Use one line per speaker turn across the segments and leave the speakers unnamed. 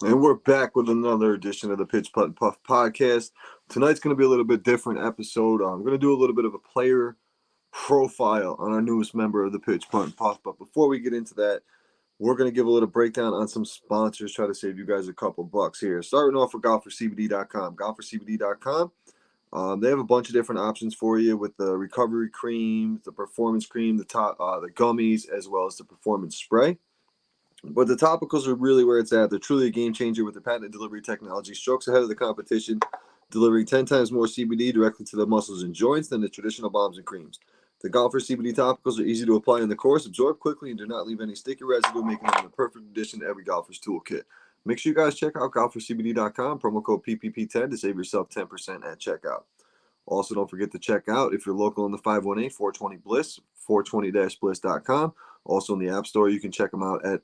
And we're back with another edition of the Pitch PuttPuff podcast. Tonight's going to be a little bit different episode. I'm going to do a little bit of a player profile on our newest member of the Pitch PuttPuff. But before we get into that, we're going to give a little breakdown on some sponsors, try to save you guys a couple bucks here. Starting off with golfercbd.com. Golfercbd.com. They have a bunch of different options for you with the recovery cream, the performance cream, the gummies, as well as the performance spray. But the topicals are really where it's at. They're truly a game changer with their patented delivery technology, strokes ahead of the competition, delivering 10 times more CBD directly to the muscles and joints than the traditional balms and creams. The Golfer CBD topicals are easy to apply in the course, absorb quickly, and do not leave any sticky residue, making them the perfect addition to every golfer's toolkit. Make sure you guys check out golfercbd.com, promo code PPP10 to save yourself 10% at checkout. Also, don't forget to check out, if you're local in the 518-420-BLISS, 420-BLISS.com. Also in the App Store, you can check them out at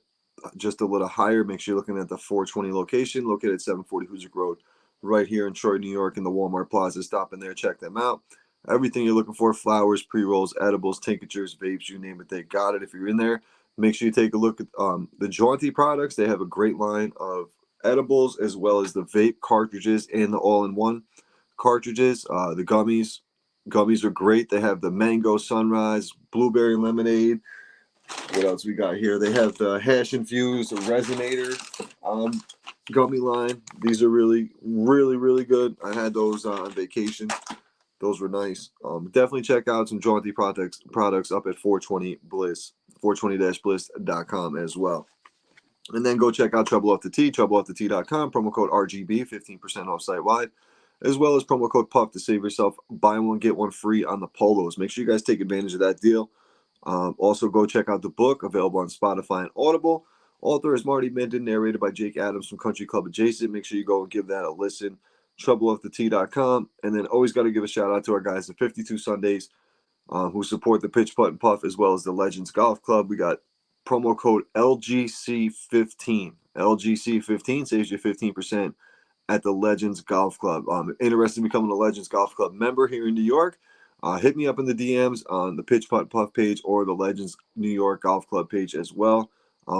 just a little higher. Make sure you're looking at the 420 location, located at 740 Hoosick Road, right here in Troy, New York, in the Walmart Plaza. Stop in there, check them out. Everything you're looking for: flowers, pre-rolls, edibles, tinctures, vapes, you name it, they got it. If you're in there, make sure you take a look at the Jaunty products. They have a great line of edibles, as well as the vape cartridges and the all-in-one cartridges. The gummies are great. They have the mango sunrise, blueberry lemonade. What else we got here? They have the hash infused resonator gummy line. These are really, really, really good. I had those on vacation. Those were nice. Definitely check out some Jaunty products up at 420 Bliss, 420-bliss.com as well. And then go check out Trouble Off the Tee, troubleoffthetea.com, promo code RGB, 15% off site wide, as well as promo code PUFF to save yourself buy one, get one free on the polos. Make sure you guys take advantage of that deal. Also, go check out the book, available on Spotify and Audible. Author is Marty Minden, narrated by Jake Adams from Country Club Adjacent. Make sure you go and give that a listen. TroubleOffTheTee.com. And then always got to give a shout out to our guys at 52 Sundays who support the Pitch Putt and Puff, as well as the Legends Golf Club. We got promo code LGC15. LGC15 saves you 15% at the Legends Golf Club. Interested in becoming a Legends Golf Club member here in New York? Hit me up in the DMs on the Pitch Putt Puff page or the Legends New York Golf Club page as well.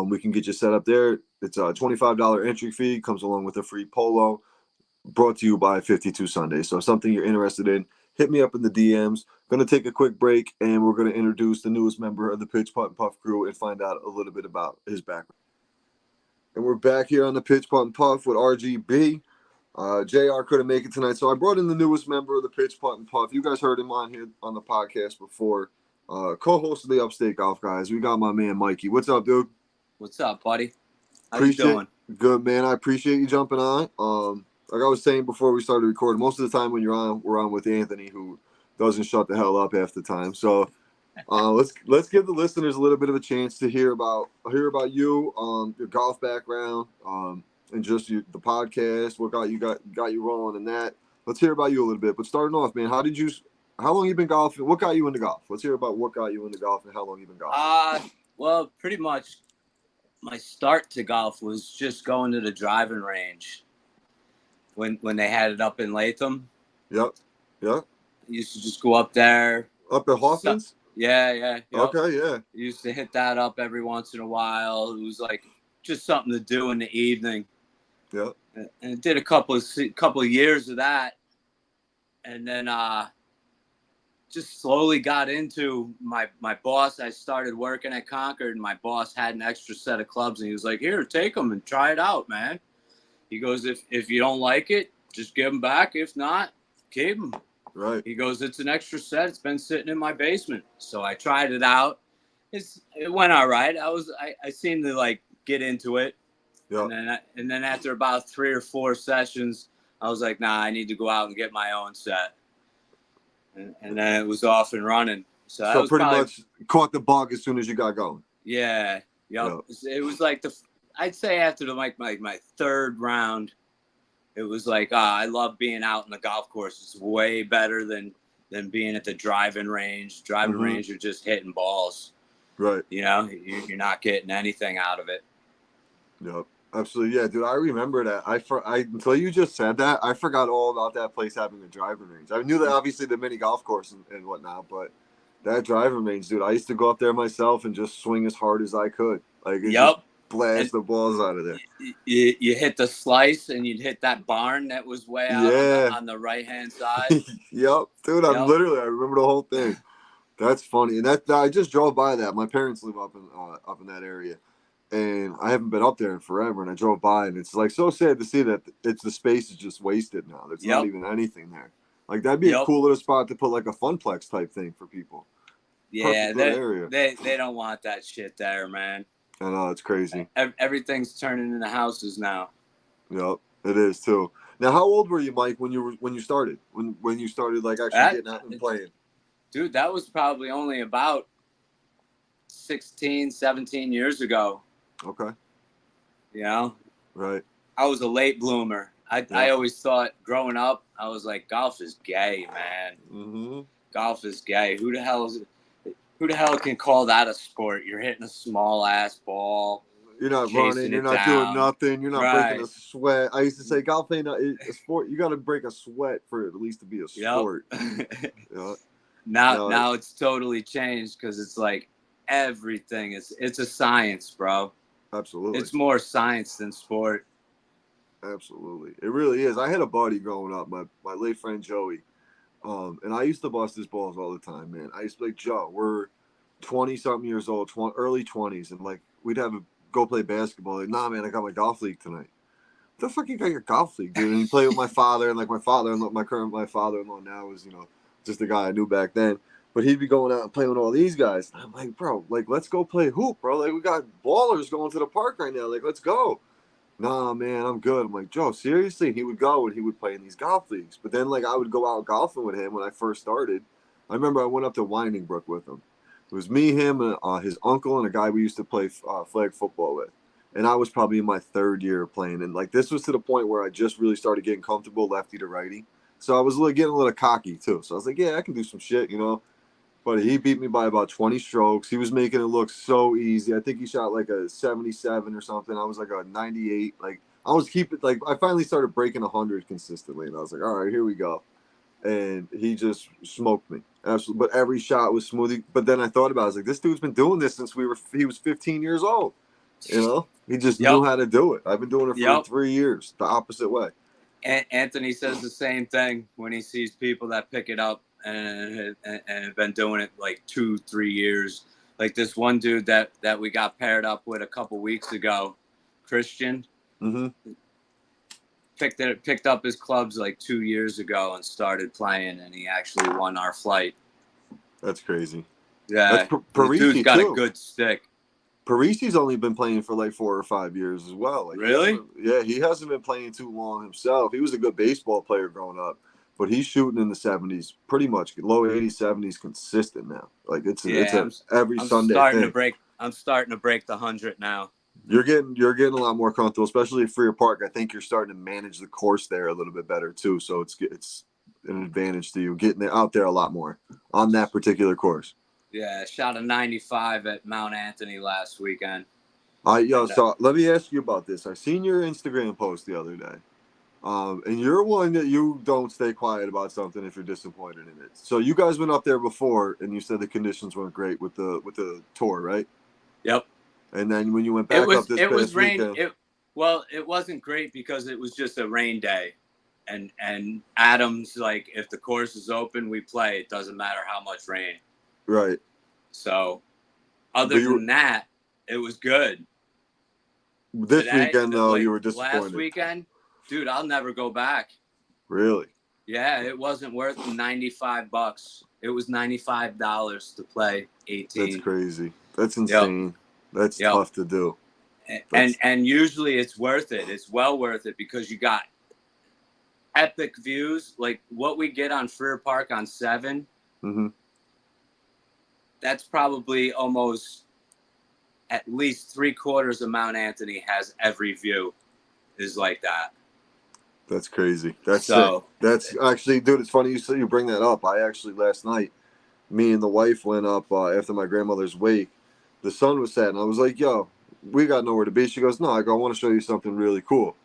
We can get you set up there. It's a $25 entry fee. Comes along with a free polo. Brought to you by 52 Sundays. So if something you're interested in, hit me up in the DMs. Going to take a quick break, and we're going to introduce the newest member of the Pitch PuttPuff crew and find out a little bit about his background. And we're back here on the Pitch PuttPuff with RGB. JR couldn't make it tonight, so I brought in the newest member of the Pitch PuttPuff. You guys heard him on here on the podcast before. Co-host of the Upstate Golf Guys. We got my man Mikey. What's up, dude?
What's up, buddy? How you doing?
Good, man. I appreciate you jumping on. Like I was saying before we started recording, most of the time when you're on, we're on with Anthony, who doesn't shut the hell up half the time. So let's give the listeners a little bit of a chance to hear about you, your golf background, and just the podcast. What got you rolling in that? Let's hear about you a little bit. But starting off, man, how long you been golfing? What got you into golf? Let's hear about what got you into golf and how long you've been golfing.
Well, pretty much my start to golf was just going to the driving range when they had it up in Latham.
Yep.
I used to just go up there.
Up at Hoffman's?
Yeah. Yep.
Okay, yeah.
Used to hit that up every once in a while. It was like just something to do in the evening.
Yeah.
And it did a couple of years of that. And then just slowly got into my boss. I started working at Concord, and my boss had an extra set of clubs, and he was like, "Here, take them and try it out, man." He goes, if you don't like it, just give them back. If not, keep them.
Right.
He goes, it's an extra set. It's been sitting in my basement. So I tried it out. It went all right. I seemed to like get into it. Yeah. And then after about 3 or 4 sessions, I was like, nah, I need to go out and get my own set. And then it was off and running. So
pretty much caught the bug as soon as you got going.
Yeah. Yep. It was like I'd say after my third round, it was like, I love being out in the golf course. It's way better than being at the driving range. Driving range, you're just hitting balls.
Right.
You know, you're not getting anything out of it.
Yep. Absolutely. Yeah, dude, I remember that. Until you just said that, I forgot all about that place having a driving range. I knew that obviously the mini golf course and whatnot, but that driving range, dude, I used to go up there myself and just swing as hard as I could. Like, blast
And
the balls out of there.
you hit the slice, and you'd hit that barn that was way out
Yeah.
on the right hand side.
Yep, dude. I
Yep.
remember the whole thing. That's funny, and that I just drove by that. My parents live up in that area, and I haven't been up there in forever. And I drove by, and it's like so sad to see that the space is just wasted now. There's not
Yep.
even anything there. Like that'd be a
Yep.
cool little spot to put like a funplex type thing for people.
Yeah,
Perfect little area.
they don't want that shit there, man.
I know it's crazy.
Everything's turning into houses now.
Yep, it is too. Now, how old were you, Mike, when you started? When you started like actually getting out and playing?
Dude, that was probably only about 16, 17 years ago.
Okay.
You know?
Right.
I was a late bloomer. I always thought growing up, I was like, golf is gay, man.
Mm-hmm.
Golf is gay. Who the hell can call that a sport? You're hitting a small ass ball.
You're not running. You're not doing nothing. You're not breaking a sweat. I used to say golf ain't a sport. You got to break a sweat for it at least to be a sport.
Yep. Now it's totally changed because it's like everything. It's a science, bro.
Absolutely.
It's more science than sport.
Absolutely. It really is. I had a buddy growing up, my late friend Joey. And I used to bust his balls all the time, man. I used to be like, Joe, we're 20-something years old, early 20s, and like we'd have go play basketball. Like, nah, man, I got my golf league tonight. The fuck you got your golf league, dude? And he played with my father, and like my father-in-law now is, just the guy I knew back then. But he'd be going out and playing with all these guys. And I'm like, bro, like let's go play hoop, bro. Like we got ballers going to the park right now. Like let's go. Nah, man, I'm good. I'm like, Joe, seriously? And he would go and he would play in these golf leagues. But then, like, I would go out golfing with him when I first started. I remember I went up to Winding Brook with him. It was me, him, and his uncle, and a guy we used to play flag football with. And I was probably in my third year of playing. And, like, this was to the point where I just really started getting comfortable lefty to righty. So I was getting a little cocky, too. So I was like, yeah, I can do some shit, But he beat me by about 20 strokes. He was making it look so easy. I think he shot like a 77 or something. I was like a 98. Like I was I finally started breaking 100 consistently, and I was like, all right, here we go. And he just smoked me. Absolutely. But every shot was smooth. But then I thought about it. I was like, this dude's been doing this since he was 15 years old. He just knew how to do it. I've been doing it for 3 years, the opposite way.
Anthony says the same thing when he sees people that pick it up and have been doing it like 2-3 years. Like this one dude that we got paired up with a couple weeks ago, Christian, picked up his clubs like 2 years ago and started playing, and he actually won our flight.
That's crazy.
Yeah, the dude's got a good stick.
Parisi's only been playing for like 4 or 5 years as well. Like,
really?
He hasn't been playing too long himself. He was a good baseball player growing up, but he's shooting in the 70s, pretty much low 80s, 70s consistent now. Like every Sunday thing.
I'm starting to break the 100 now.
You're getting a lot more comfortable, especially at Freer Park. I think you're starting to manage the course there a little bit better too. So it's an advantage to you getting out there a lot more on that particular course.
Yeah, shot a 95 at Mount Anthony last weekend.
So let me ask you about this. I seen your Instagram post the other day, and you're one that you don't stay quiet about something if you're disappointed in it. So you guys went up there before, and you said the conditions weren't great with the tour, right?
Yep.
And then when you went back up this past weekend,
it wasn't great because it was just a rain day, and Adams, like, if the course is open, we play. It doesn't matter how much rain.
Right.
So, other than that, it was good.
This weekend, though, you were disappointed.
Last weekend, dude, I'll never go back.
Really?
Yeah, it wasn't worth $95. It was $95 to play 18.
That's crazy. That's insane. Yep. That's tough to do.
And usually it's worth it. It's well worth it because you got epic views. Like what we get on Freer Park on 7.
Mm-hmm.
That's probably almost at least 3/4 of Mount Anthony has every view is like that.
That's crazy. That's actually, dude, it's funny you bring that up. I actually last night, me and the wife went up after my grandmother's wake. The sun was setting. I was like, yo, we got nowhere to be. She goes, no. I go, I want to show you something really cool.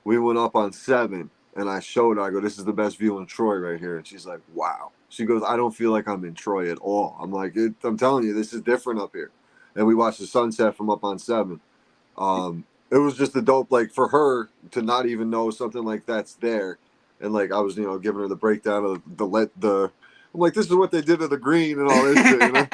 We went up on 7, and I showed her. I go, this is the best view in Troy right here. And she's like, wow. She goes, I don't feel like I'm in Troy at all. I'm like, I'm telling you, this is different up here. And we watched the sunset from up on 7. It was just a dope, like, for her to not even know something like that's there. And, like, I was, giving her the breakdown of I'm like, this is what they did to the green and all this shit,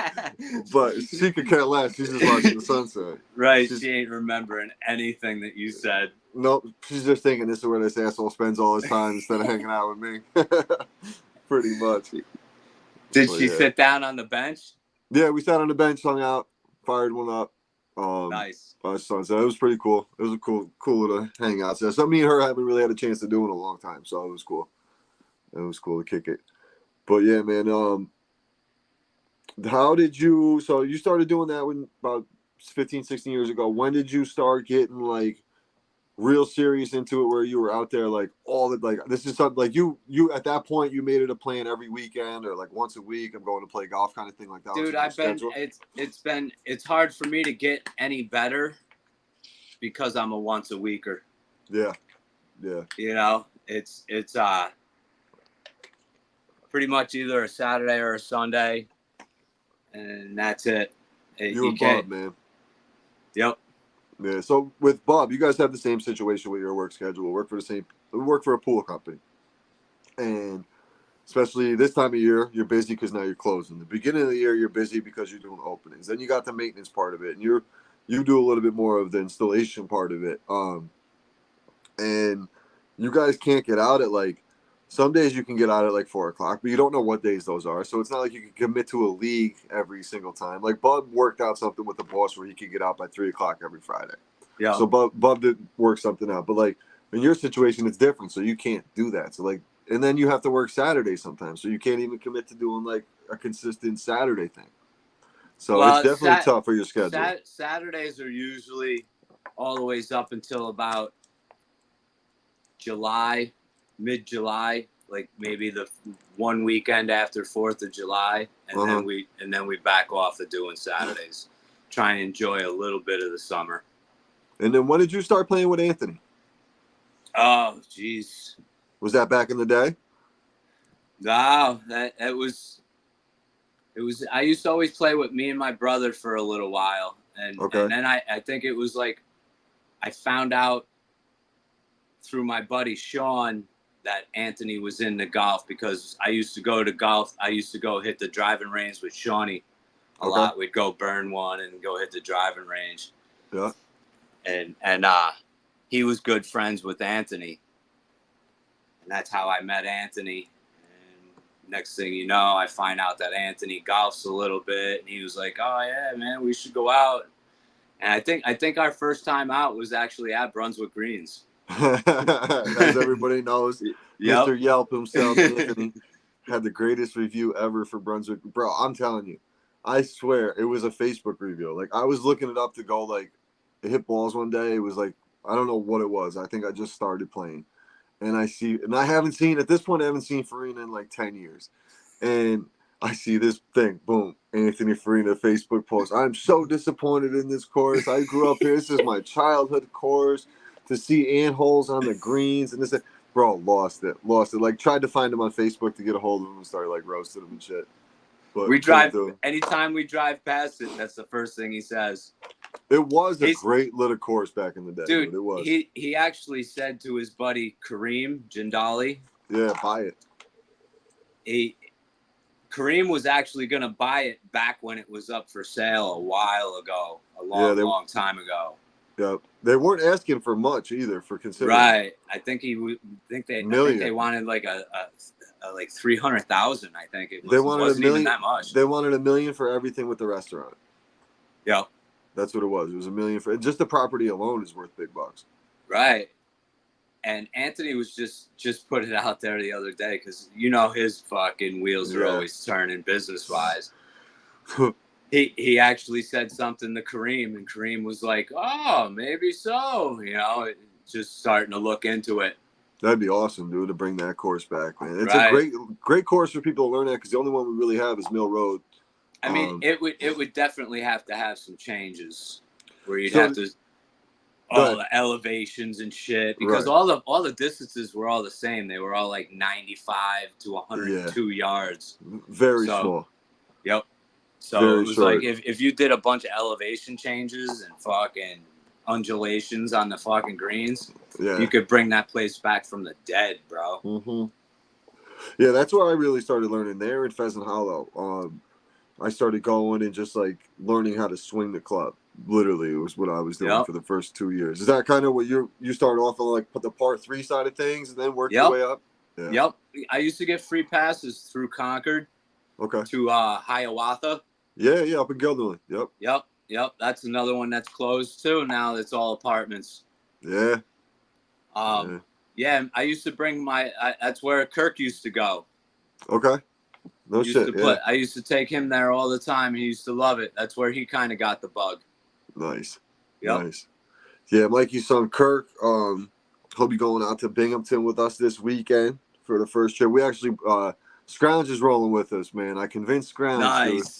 But she could care less. She's just watching the sunset.
Right. She ain't remembering anything that you said.
Nope. She's just thinking this is where this asshole spends all his time instead of hanging out with me. Pretty much.
Did she sit down on the bench?
Yeah, we sat on the bench, hung out, fired one up.
Nice.
Sunset. It was pretty cool. It was a cool little hangout. So me and her haven't really had a chance to do in a long time, so it was cool. It was cool to kick it. But yeah, man. How did you? So you started doing that when about 15, 16 years ago. When did you start getting like real serious into it, where you were out there like all the like this is something like you at that point you made it a plan every weekend or like once a week I'm going to play golf kind of thing like that?
Dude, it's hard for me to get any better because I'm a once a weeker.
Yeah.
It's pretty much either a Saturday or a Sunday, and that's it.
You and Bob, man.
Yep.
Yeah. So with Bob, you guys have the same situation with your work schedule. Work for a pool company, and especially this time of year, you're busy because now you're closing. The beginning of the year, you're busy because you're doing openings. Then you got the maintenance part of it, and you do a little bit more of the installation part of it. And you guys can't get out at like some days you can get out at like 4:00, but you don't know what days those are. So it's not like you can commit to a league every single time. Like Bub worked out something with the boss where he could get out by 3:00 every Friday.
Yeah.
So Bub did work something out, but like in your situation, it's different. So you can't do that. So like, and then you have to work Saturday sometimes. So you can't even commit to doing like a consistent Saturday thing. So it's definitely tough for your schedule.
Saturdays are usually all the ways up until about July, mid-July, like maybe the one weekend after 4th of July, and then we back off of doing Saturdays. Try and enjoy a little bit of the summer.
And then when did you start playing with Anthony?
Oh, jeez.
Was that back in the day?
No, it was. I used to always play with me and my brother for a little while, and then I think it was like I found out through my buddy Sean that Anthony was into golf because I used to go to golf. I used to go hit the driving range with Shawnee a lot. We'd go burn one and go hit the driving range.
Yeah.
And he was good friends with Anthony. And that's how I met Anthony. And next thing you know, I find out that Anthony golfs a little bit. And he was like, oh, yeah, man, we should go out. And I think our first time out was actually at Brunswick Greens.
As everybody knows, Mr. Yelp himself, Anthony, had the greatest review ever for Brunswick. Bro, I'm telling you, I swear it was a Facebook review. Like I was looking it up to go like hit balls one day. It was like I don't know what it was. I think I just started playing, and I haven't seen at this point. I haven't seen Farina in like 10 years, and I see this thing. Boom, Anthony Farina Facebook post. I'm so disappointed in this course. I grew up here. This is my childhood course. To see ant-holes on the greens and this, bro, lost it. Like tried to find him on Facebook to get a hold of him and started like roasting him and shit. But
anytime we drive past it, that's the first thing he says.
It was a great little course back in the day, dude. It was.
He actually said to his buddy Kareem Jindali,
yeah, buy it.
Kareem was actually gonna buy it back when it was up for sale a while ago, a long time ago.
Yeah, they weren't asking for much either for considering.
Right, I think they wanted like a like 300,000. I think it was.
They wanted
wasn't
$1 million.
Even that much.
They wanted $1 million for everything with the restaurant.
Yeah,
that's what it was. It was $1 million for just the property alone is worth big bucks.
Right, and Anthony was just put it out there the other day because his fucking wheels are always turning business wise. He actually said something to Kareem, and Kareem was like, "Oh, maybe so." Just starting to look into it.
That'd be awesome, dude, to bring that course back, man. It's a great course for people to learn at because the only one we really have is Mill Road.
I mean, it would definitely have to have some changes where you'd have to the elevations and shit because all the distances were all the same. They were all like 95 to 102 yards.
Very small.
Yep. So it was like if you did a bunch of elevation changes and fucking undulations on the fucking greens.
Yeah.
You could bring that place back from the dead, bro.
Mm-hmm. Yeah, that's where I really started learning there in Pheasant Hollow. I started going and just like learning how to swing the club. Literally, it was what I was doing for the first 2 years. Is that kind of what you started off on, like the par 3 side of things, and then work your way up? Yeah.
Yep. I used to get free passes through Concord.
Okay.
To Hiawatha.
Yeah, up in Guilderland.
Yep. That's another one that's closed too. Now it's all apartments.
Yeah.
Yeah. I used to bring that's where Kirk used to go.
Okay. No shit. Yeah.
I used to take him there all the time. He used to love it. That's where he kind of got the bug.
Nice.
Yep.
Nice. Yeah, Mikey's son Kirk. He'll be going out to Binghamton with us this weekend for the first trip. We actually Scrounge is rolling with us, man. I convinced Scrounge.
Nice.
Dude.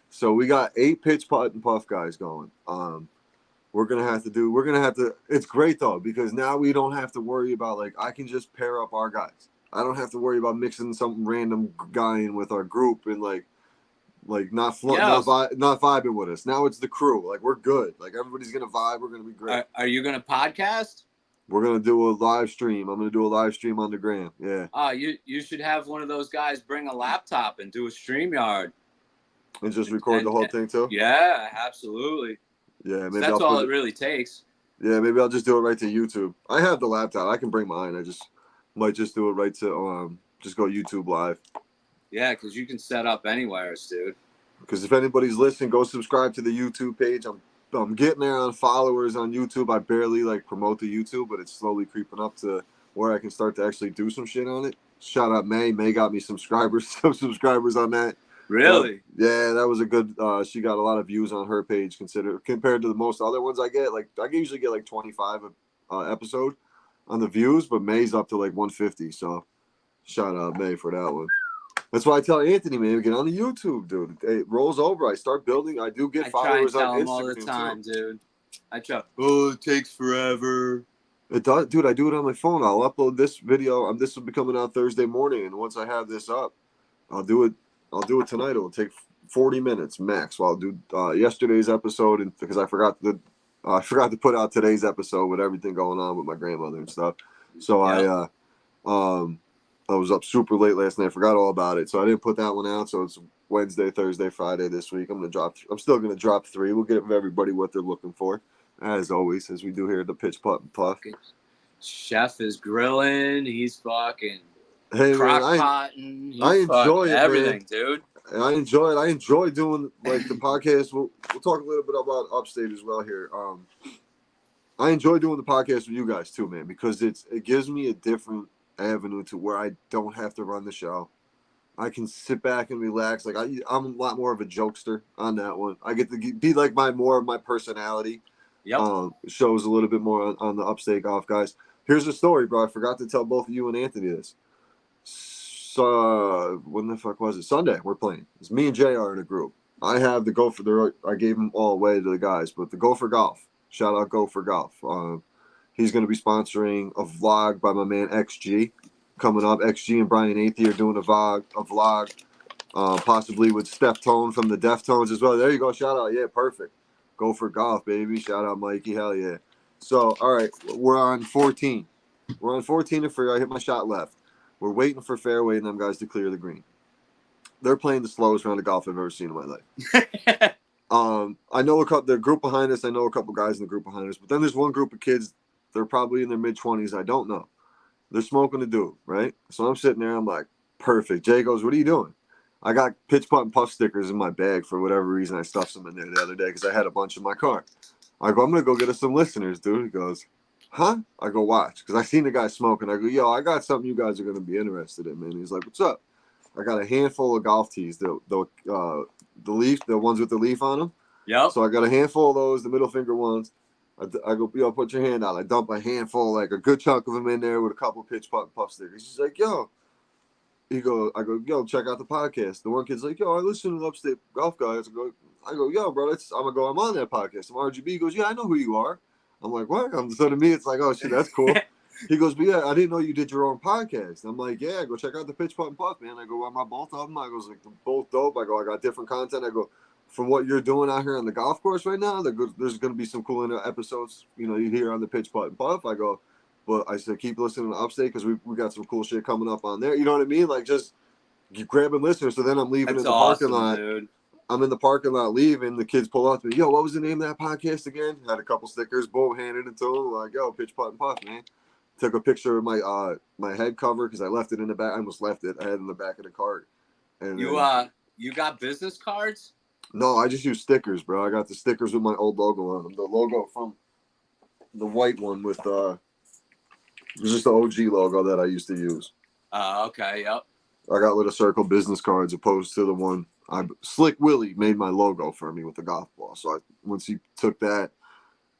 So we got 8 Pitch PuttPuff guys going. We're gonna have to. It's great though, because now we don't have to worry about, like, I can just pair up our guys. I don't have to worry about mixing some random guy in with our group and like not vibing with us. Now it's the crew. Like, we're good. Like, everybody's gonna vibe. We're gonna be great.
Are you gonna podcast?
We're gonna do a live stream. I'm gonna do a live stream on the gram. Yeah.
You should have one of those guys bring a laptop and do a StreamYard.
And just record the whole thing too?
Yeah, absolutely.
Yeah, maybe
that's all it really takes.
Yeah, maybe I'll just do it right to YouTube. I have the laptop. I can bring mine. I might just do it right to just go YouTube live.
Yeah, because you can set up anywhere, dude.
Because if anybody's listening, go subscribe to the YouTube page. I'm getting there on followers on YouTube. I barely promote the YouTube, but it's slowly creeping up to where I can start to actually do some shit on it. Shout out May. May got me some subscribers on that.
Really?
Yeah, that was a good. She got a lot of views on her page compared to the most other ones I get. Like, I usually get 25 episode on the views, but May's up to 150. So shout out May for that one. That's why I tell Anthony, man, get on the YouTube, dude. It rolls over. I start building. I do get followers on Instagram
all the time,
too.
dude. I try. Oh, it takes forever.
It does, dude. I do it on my phone. I'll upload this video. This will be coming out Thursday morning, and once I have this up, I'll do it tonight. It'll take 40 minutes max. Well, I'll do yesterday's episode, and because I forgot to put out today's episode with everything going on with my grandmother and stuff. So yeah. I was up super late last night. I forgot all about it, so I didn't put that one out. So it's Wednesday, Thursday, Friday this week. I'm still gonna drop 3. We'll give everybody what they're looking for, as always, as we do here at the Pitch PuttPuff.
Chef is grilling. He's fucking.
Hey, man, I enjoy it,
everything,
man.
Dude.
I enjoy it. I enjoy doing the podcast. We'll talk a little bit about Upstate as well here. I enjoy doing the podcast with you guys too, man, because it gives me a different avenue to where I don't have to run the show. I can sit back and relax. Like, I'm a lot more of a jokester on that one. I get to be more of my personality.
Yep.
Shows a little bit more on the Upstate Golf Guys. Here's a story, bro. I forgot to tell both of you and Anthony this. So when the fuck was it? Sunday we're playing. It's me and JR in a group. I have the Gopher. I gave them all away to the guys, but the Gopher Golf. Shout out Gopher Golf. He's going to be sponsoring a vlog by my man XG coming up. XG and Brian Athey are doing a vlog, possibly with Steph Tone from the Deftones as well. There you go. Shout out. Yeah, perfect. Gopher Golf, baby. Shout out Mikey. Hell yeah. So, all right, we're on 14. We're on 14 to free. I hit my shot left. We're waiting for fairway and them guys to clear the green. They're playing the slowest round of golf I've ever seen in my life. I know the group behind us. I know a couple guys in the group behind us, but then there's one group of kids. They're probably in their mid-20s. I don't know. They're smoking a dude, right? So I'm sitting there. I'm like, perfect. Jay goes, what are you doing? I got Pitch PuttPuff stickers in my bag for whatever reason. I stuffed some in there the other day because I had a bunch in my car. I go, I'm going to go get us some listeners, dude. He goes, huh? I go, watch. Because I seen the guy smoking. I go, yo, I got something you guys are going to be interested in, man. He's like, what's up? I got a handful of golf tees, the ones with the leaf on them.
Yep.
So I got a handful of those, the middle finger ones. I go, yo, put your hand out. I dump a handful, like a good chunk of them in there with a couple of Pitch PuttPuff stickers. He's like, yo. I go, yo, check out the podcast. The one kid's like, yo, I listen to the Upstate Golf Guys. I go, yo, bro, I'm on that podcast. I'm RGB. He goes, yeah, I know who you are. I'm like, what? So to me, it's like, oh, shit, that's cool. He goes, but yeah, I didn't know you did your own podcast. I'm like, yeah, go check out the Pitch PuttPuff, man. I go, I'm on both of them. I go, like, they're both dope. I go, I got different content. I go, for what you're doing out here on the golf course right now, there's going to be some cool episodes, you know, you hear on the Pitch PuttPuff. I go, but I said, keep listening to Upstate because we got some cool shit coming up on there. You know what I mean? Like, just you grabbing listeners. So then I'm leaving
That's
in the
awesome,
parking lot.
dude.
I'm in the parking lot leaving. The kids pull up to me. Yo, what was the name of that podcast again? Had a couple stickers. Boom, handed it to them. Like, yo, Pitch PuttPuff, man. Took a picture of my head cover because I left it in the back. I almost left it. I had it in the back of the cart. And
you got business cards?
No, I just use stickers, bro. I got the stickers with my old logo on them. The logo from the white one with it was just the OG logo that I used to use.
Okay, yep.
I got Little Circle business cards opposed to the one Slick Willie made my logo for me with the golf ball. So once he took that,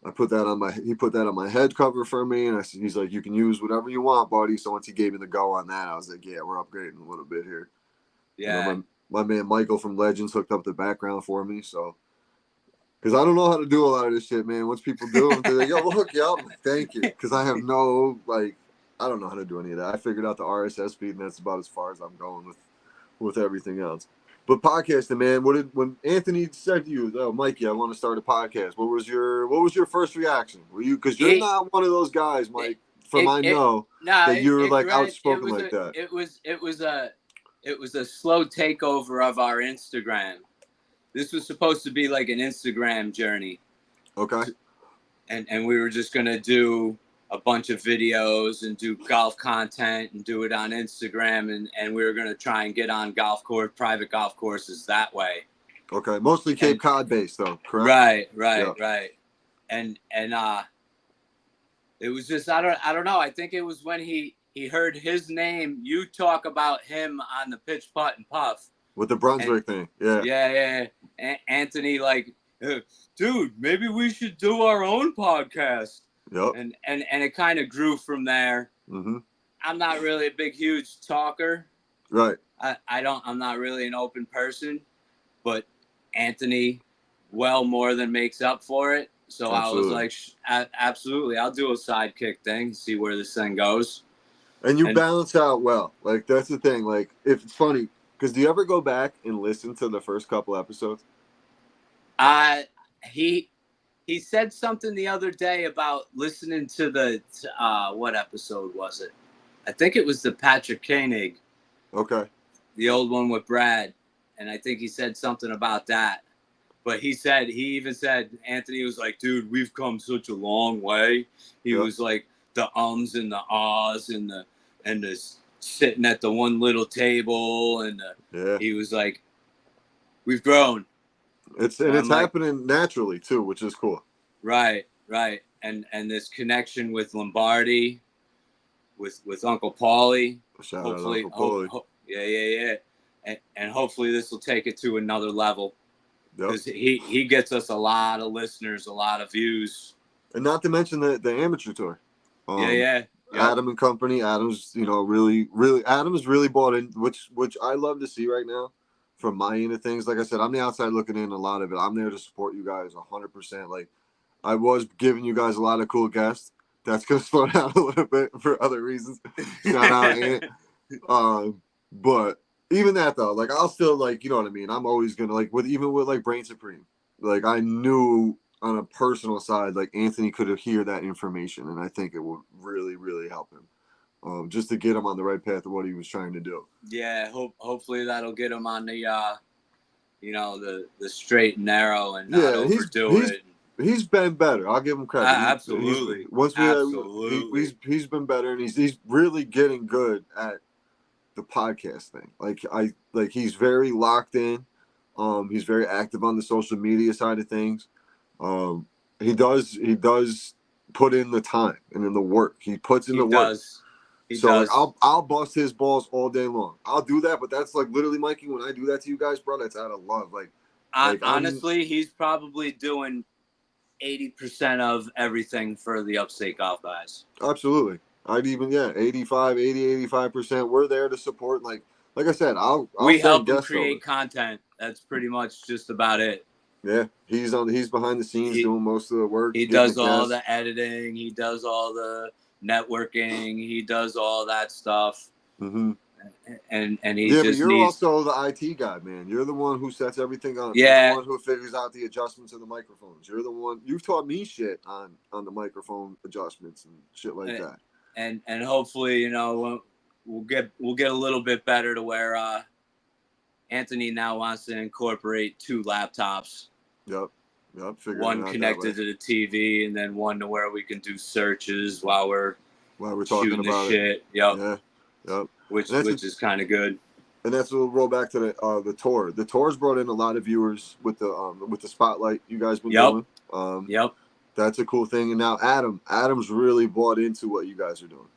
he put that on my head cover for me, and he's like, you can use whatever you want, buddy. So once he gave me the go on that, I was like, yeah, we're upgrading a little bit here.
Yeah.
You know, my man Michael from Legends hooked up the background for me, so because I don't know how to do a lot of this shit, man. Once people do, they're like, yo, we'll hook you up. I'm like, thank you, because I have I don't know how to do any of that. I figured out the RSS feed, and that's about as far as I'm going with everything else. But podcasting, man, when Anthony said to you, "Oh, Mikey, I want to start a podcast," what was your first reaction? Were you, because you're not one of those guys, Mike, that you were like outspoken like that.
It was a slow takeover of our Instagram. This was supposed to be like an Instagram journey.
Okay.
And we were just gonna do a bunch of videos and do golf content and do it on Instagram, and we were going to try and get on private golf courses that way.
Okay. Mostly Cape Cod based though, correct?
Right. And it was just, I don't know. I think it was when he heard his name, you talk about him on the Pitch PuttPuff.
With the Brunswick thing. Yeah.
Yeah. Anthony, like, dude, maybe we should do our own podcast.
Yep.
And it kind of grew from there.
Mm-hmm.
I'm not really a huge talker.
Right.
I'm not really an open person, but Anthony more than makes up for it. So absolutely. I was like, absolutely, I'll do a sidekick thing, see where this thing goes.
And you balance out well. Like, that's the thing. Like, if it's funny, because do you ever go back and listen to the first couple episodes?
He said something the other day about listening to what episode was it? I think it was the Patrick Koenig.
Okay.
The old one with Brad. And I think he said something about that. But he even said, Anthony was like, dude, we've come such a long way. He was like, the ums and the ahs and the sitting at the one little table. And he was like, we've grown.
It's happening naturally too, which is cool. Right.
And this connection with Lombardi, with Uncle Paulie.
Shout out Uncle Paulie.
Yeah. And hopefully this will take it to another level. Because he gets us a lot of listeners, a lot of views.
And not to mention the amateur tour.
Yeah.
Adam and company. Adam's, really Adam's really bought in, which I love to see right now. From my end of things, like I said, I'm the outside looking in a lot of it. I'm there to support you guys 100%. Like, I was giving you guys a lot of cool guests. That's gonna slow down a little bit for other reasons. Shout out Ant. But even that though, like, I'll still, like, you know what I mean. I'm always gonna, like, with like Brain Supreme. Like, I knew on a personal side, like, Anthony could hear that information, and I think it would really, really help him. Just to get him on the right path of what he was trying to do.
Yeah, hopefully that'll get him on the, the straight and narrow and not overdo it.
He's been better. I'll give him credit.
Absolutely.
He's been better, and he's really getting good at the podcast thing. Like he's very locked in. He's very active on the social media side of things. He does put in the time and in the work. He puts in the work. Like, I'll bust his balls all day long. I'll do that, but that's like literally, Mikey, when I do that to you guys, bro, that's out of love. Like
honestly, he's probably doing 80% of everything for the Upstate Golf Guys.
Absolutely. I'd even 85%. We're there to support. Like I said,
we help him create content. That's pretty much just about it.
Yeah, he's behind the scenes doing most of the work.
He does all the editing. He does all the networking. He does all that stuff.
Mm-hmm.
and he
Yeah, but
just
you're
needs.
also the IT guy, man. You're the one who sets everything up. You're the
Yeah,
one who figures out the adjustments of the microphones. You're the one. You've taught me shit on the microphone adjustments and shit like that.
And hopefully, you know, we'll get a little bit better to where Anthony now wants to incorporate 2 laptops.
Yep. Figuring
One
it out
connected to the TV, and then one to where we can do searches while we're
talking
shooting the
about
shit.
it.
Yep.
Yeah. Yep.
Which is kind of good.
And that's what we'll roll back to the tour. The tour's brought in a lot of viewers with the spotlight you guys been doing.
Yep.
That's a cool thing. And now Adam's really bought into what you guys are doing.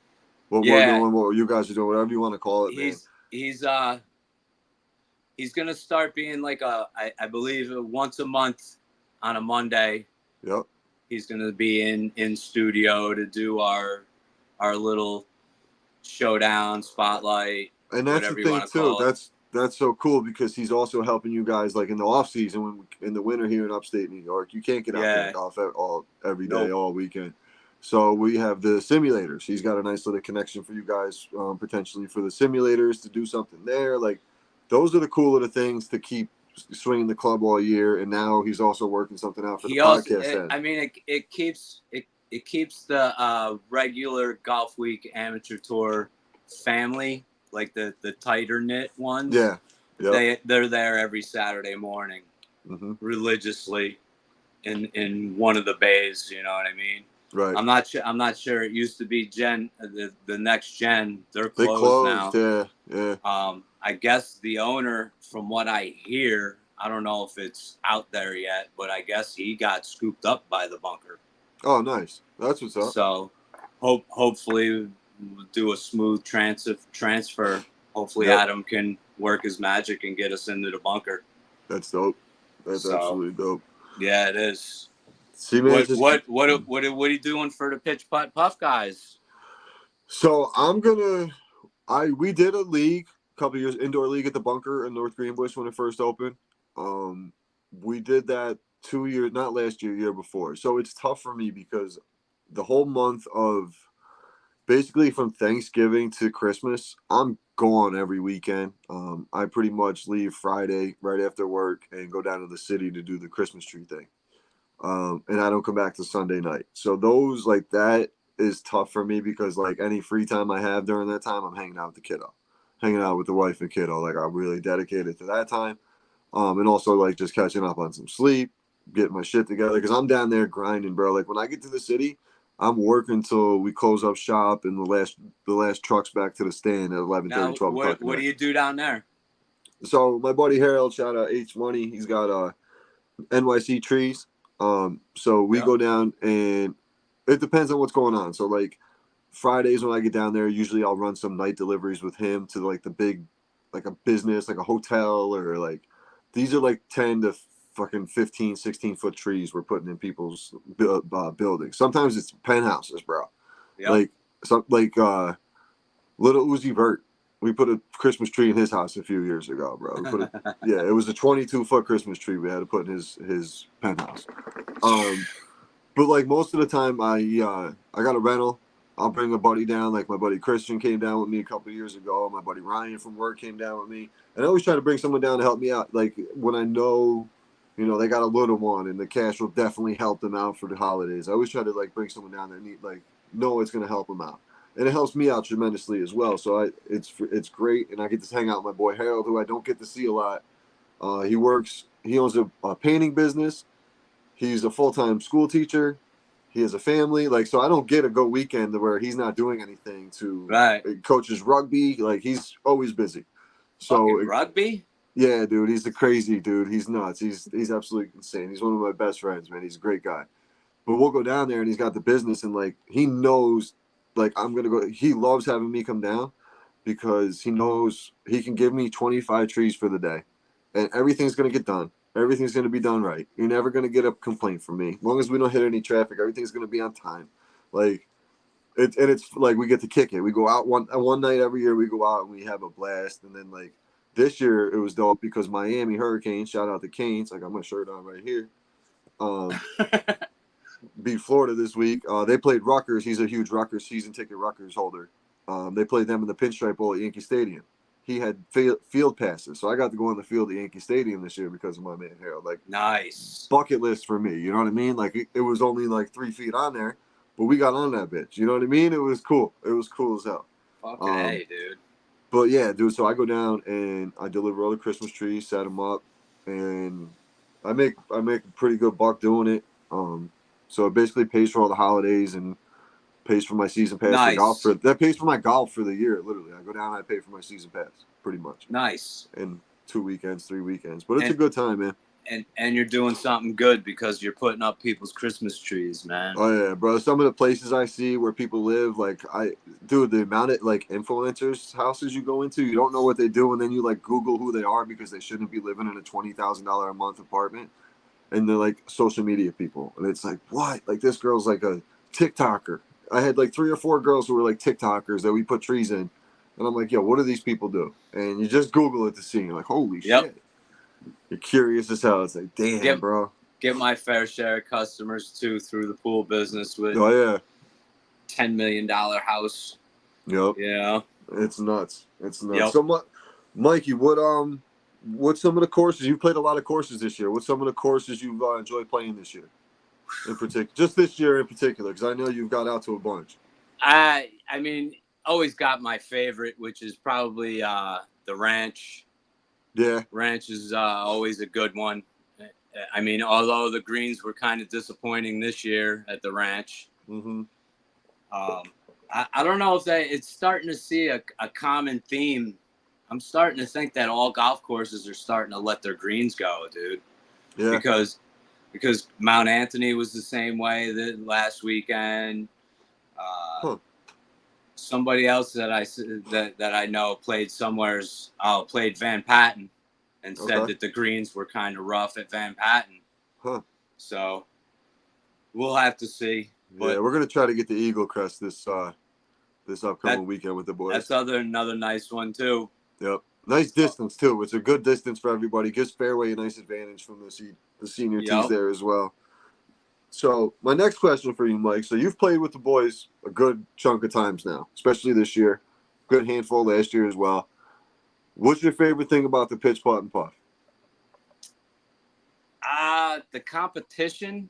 What we're
Yeah.
doing, what you guys are doing, whatever you want to call it, man.
He's gonna start being like I believe once a month on a Monday.
Yep.
He's gonna be in studio to do our little showdown spotlight.
And that's
whatever
the
you want
thing
to
too.
call it.
That's so cool because he's also helping you guys like in the off season in the winter here in upstate New York. You can't get out there and golf every day, all weekend. So we have the simulators. He's got a nice little connection for you guys, potentially for the simulators to do something there. Like those are the cool little things to keep swinging the club all year. And now he's also working something out for the podcast.
I mean, it keeps the regular Golf Week Amateur Tour family, like the tighter knit ones.
Yeah. Yep.
They're there every Saturday morning, religiously, in one of the bays. You know what I mean?
Right.
I'm not sure. It used to be the next gen. They're closed
now. Yeah.
I guess the owner, from what I hear, I don't know if it's out there yet, but I guess he got scooped up by the bunker.
Oh, nice. That's what's up.
So, hopefully, we'll do a smooth transfer. Hopefully, Adam can work his magic and get us into the bunker.
That's dope. That's absolutely dope.
Yeah, it is.
See, man,
what are you doing for the Pitch PuttPuff guys?
So we did a league a couple years, indoor league at the bunker in North Greenbush when it first opened. We did that 2 years, not last year, year before. So it's tough for me because the whole month of basically from Thanksgiving to Christmas, I'm gone every weekend. I pretty much leave Friday right after work and go down to the city to do the Christmas tree thing. And I don't come back to Sunday night. So those like that is tough for me because like any free time I have during that time, I'm hanging out with the kiddo, hanging out with the wife and kiddo. Like I'm really dedicated to that time. And also like just catching up on some sleep, getting my shit together because I'm down there grinding, bro. Like when I get to the city, I'm working till we close up shop and the last truck's back to the stand at 11:30, 12 o'clock.
What do you do down there?
So my buddy Harold, shout out H Money, he's got NYC trees. So we go down and it depends on what's going on. So like Fridays when I get down there, usually I'll run some night deliveries with him to like the big, like a business, like a hotel or like, these are like 10 to fucking 15, 16-foot trees we're putting in people's buildings. Sometimes it's penthouses, bro. Yep. Like Little Uzi Vert. We put a Christmas tree in his house a few years ago, bro. It was a 22-foot Christmas tree we had to put in his penthouse. But like most of the time, I got a rental. I'll bring a buddy down. Like my buddy Christian came down with me a couple of years ago. My buddy Ryan from work came down with me. And I always try to bring someone down to help me out. Like when I know, they got a little one and the cash will definitely help them out for the holidays. I always try to like bring someone down there and know it's going to help them out. And it helps me out tremendously as well. So it's great. And I get to hang out with my boy Harold, who I don't get to see a lot. He owns a painting business. He's a full-time school teacher. He has a family. So I don't get a go weekend where he's not doing anything coaches rugby. Like he's always busy. So
rugby?
Yeah, dude. He's a crazy dude. He's nuts. He's absolutely insane. He's one of my best friends, man. He's a great guy. But we'll go down there and he's got the business and he knows I'm going to go. He loves having me come down because he knows he can give me 25 trees for the day and everything's going to get done. Everything's going to be done right. You're never going to get a complaint from me. As long as we don't hit any traffic, everything's going to be on time. It's like we get to kick it. We go out one night every year. We go out and we have a blast. And then this year it was dope because Miami Hurricanes, shout out the Canes. I got my shirt on right here. Beat Florida this week. They played Rutgers. He's a huge Rutgers season ticket Rutgers holder. They played them in the Pinstripe Bowl at Yankee Stadium. he had field passes, so I got to go on the field at Yankee Stadium this year because of my man Harold. Like,
nice
bucket list for me. You know what I mean? Like, it was only like 3 feet on there, but we got on that bitch. You know what I mean? It was cool. It was cool as hell.
Fucking hey, dude.
But yeah, dude. So I go down and I deliver all the Christmas trees, set them up, and I make a pretty good buck doing it. So it basically pays for all the holidays and pays for my season pass for golf. That pays for my golf for the year. Literally, I go down, I pay for my season pass, pretty much.
Nice.
And 2 weekends, 3 weekends, but it's a good time, man.
And you're doing something good because you're putting up people's Christmas trees, man.
Oh yeah, bro. Some of the places I see where people live, like the amount of like influencers houses you go into, you don't know what they do, and then you like Google who they are because they shouldn't be living in a $20,000 a month apartment, and they're like social media people, and it's like, what? Like, this girl's like a TikToker. I had like 3 or 4 girls who were like TikTokers that we put trees in, and I'm like, yo, what do these people do? And you just Google it to see, and you're like, holy shit. You're curious as hell. It's like, damn, bro.
Get my fair share of customers too through the pool business with
$10
million house.
Yep.
Yeah.
It's nuts. It's nuts.
Yep.
So, Mikey, what's some of the courses you've played? A lot of courses this year. What's some of the courses you've enjoyed playing this year, in particular? Just this year in particular, because I know you've got out to a bunch.
I mean, always got my favorite, which is probably the Ranch.
Yeah.
Ranch is always a good one. I mean, although the greens were kind of disappointing this year at the Ranch.
Mm-hmm.
I don't know if it's starting to see a common theme. I'm starting to think that all golf courses are starting to let their greens go, dude.
Yeah.
Because Mount Anthony was the same way last weekend. Somebody else that I know played played Van Patten and said that the greens were kind of rough at Van Patten. So we'll have to see.
But we're gonna try to get the Eagle Crest this upcoming weekend with the boys.
That's another nice one too.
Yep, nice distance too. It's a good distance for everybody. Gives fairway a nice advantage from the senior tees there as well. So my next question for you, Mike. So you've played with the boys a good chunk of times now, especially this year. Good handful last year as well. What's your favorite thing about the Pitch PuttPuff?
The competition,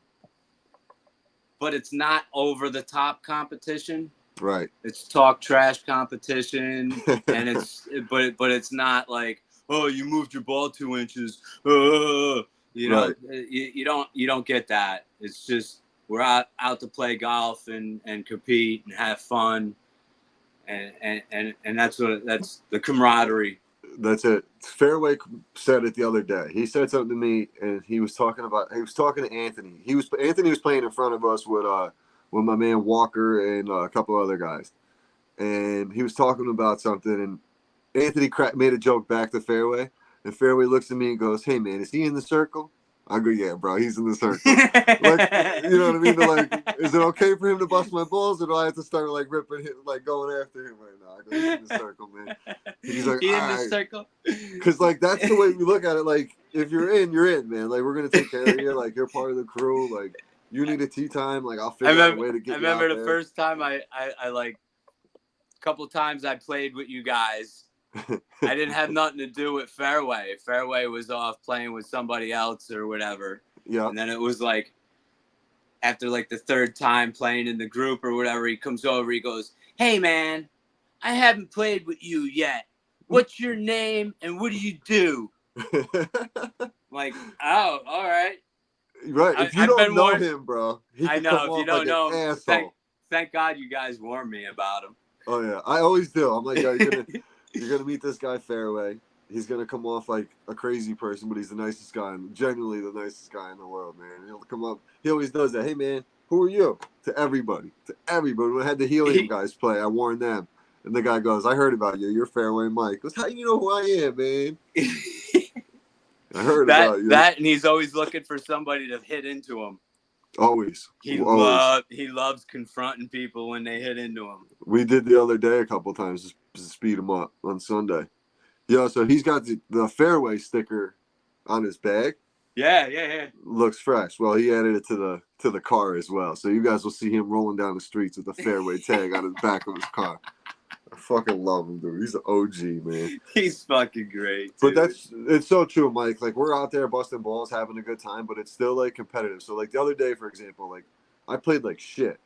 but it's not over the top competition.
Right.
It's talk trash competition, and but it's not like, oh, you moved your ball 2 inches. You know, you don't get that. It's just we're out to play golf and compete and have fun, and that's the camaraderie. That's
it. Fairway said it the other day. He said something to me, and he was talking to Anthony. Anthony was playing in front of us with my man Walker and a couple other guys, and he was talking about something, and Anthony made a joke back to Fairway, and Fairway looks at me and goes, "Hey man, is he in the circle?" I go, "Yeah, bro, he's in the circle." Like, you know what I mean? They're like, is it okay for him to bust my balls, or do I have to start like ripping him, like going after him right now? I go, "He's in the circle, man." He's like,
"He in the circle,"
because like that's the way we look at it. Like, if you're in, you're in, man. Like, we're gonna take care of you. Like, you're part of the crew. Like, you need a tee time. Like, I'll figure out a way to get. I
remember the first time I like a couple of times I played with you guys. I didn't have nothing to do with Fairway. Fairway was off playing with somebody else or whatever. Yeah. And then it was like after like the third time playing in the group or whatever, he comes over, he goes, "Hey man, I haven't played with you yet. What's your name and what do you do?" I'm like, oh, all right.
Right. If you don't know him, bro,
I know. If you don't know him, thank God you guys warned me about him.
Oh yeah, I always do. I'm like, you're gonna meet this guy Fairway. He's gonna come off like a crazy person, but he's the nicest guy, genuinely the nicest guy in the world, man. He'll come up. He always does that. "Hey man, who are you?" To everybody. When I had the Helium guys play, I warned them, and the guy goes, "I heard about you. You're Fairway Mike." Goes, "How you know who I am, man?" I heard about you.
And he's always looking for somebody to hit into him.
Always.
He loves confronting people when they hit into him.
We did the other day a couple times to speed him up on Sunday. Yeah, so he's got the Fairway sticker on his bag.
Yeah.
Looks fresh. Well, he added it to the car as well. So you guys will see him rolling down the streets with the Fairway tag on the back of his car. I fucking love him, dude. He's an OG, man.
He's fucking great,
But
dude.
it's so true, Mike. Like, we're out there busting balls, having a good time, but it's still like competitive. So like the other day, for example, like I played like shit,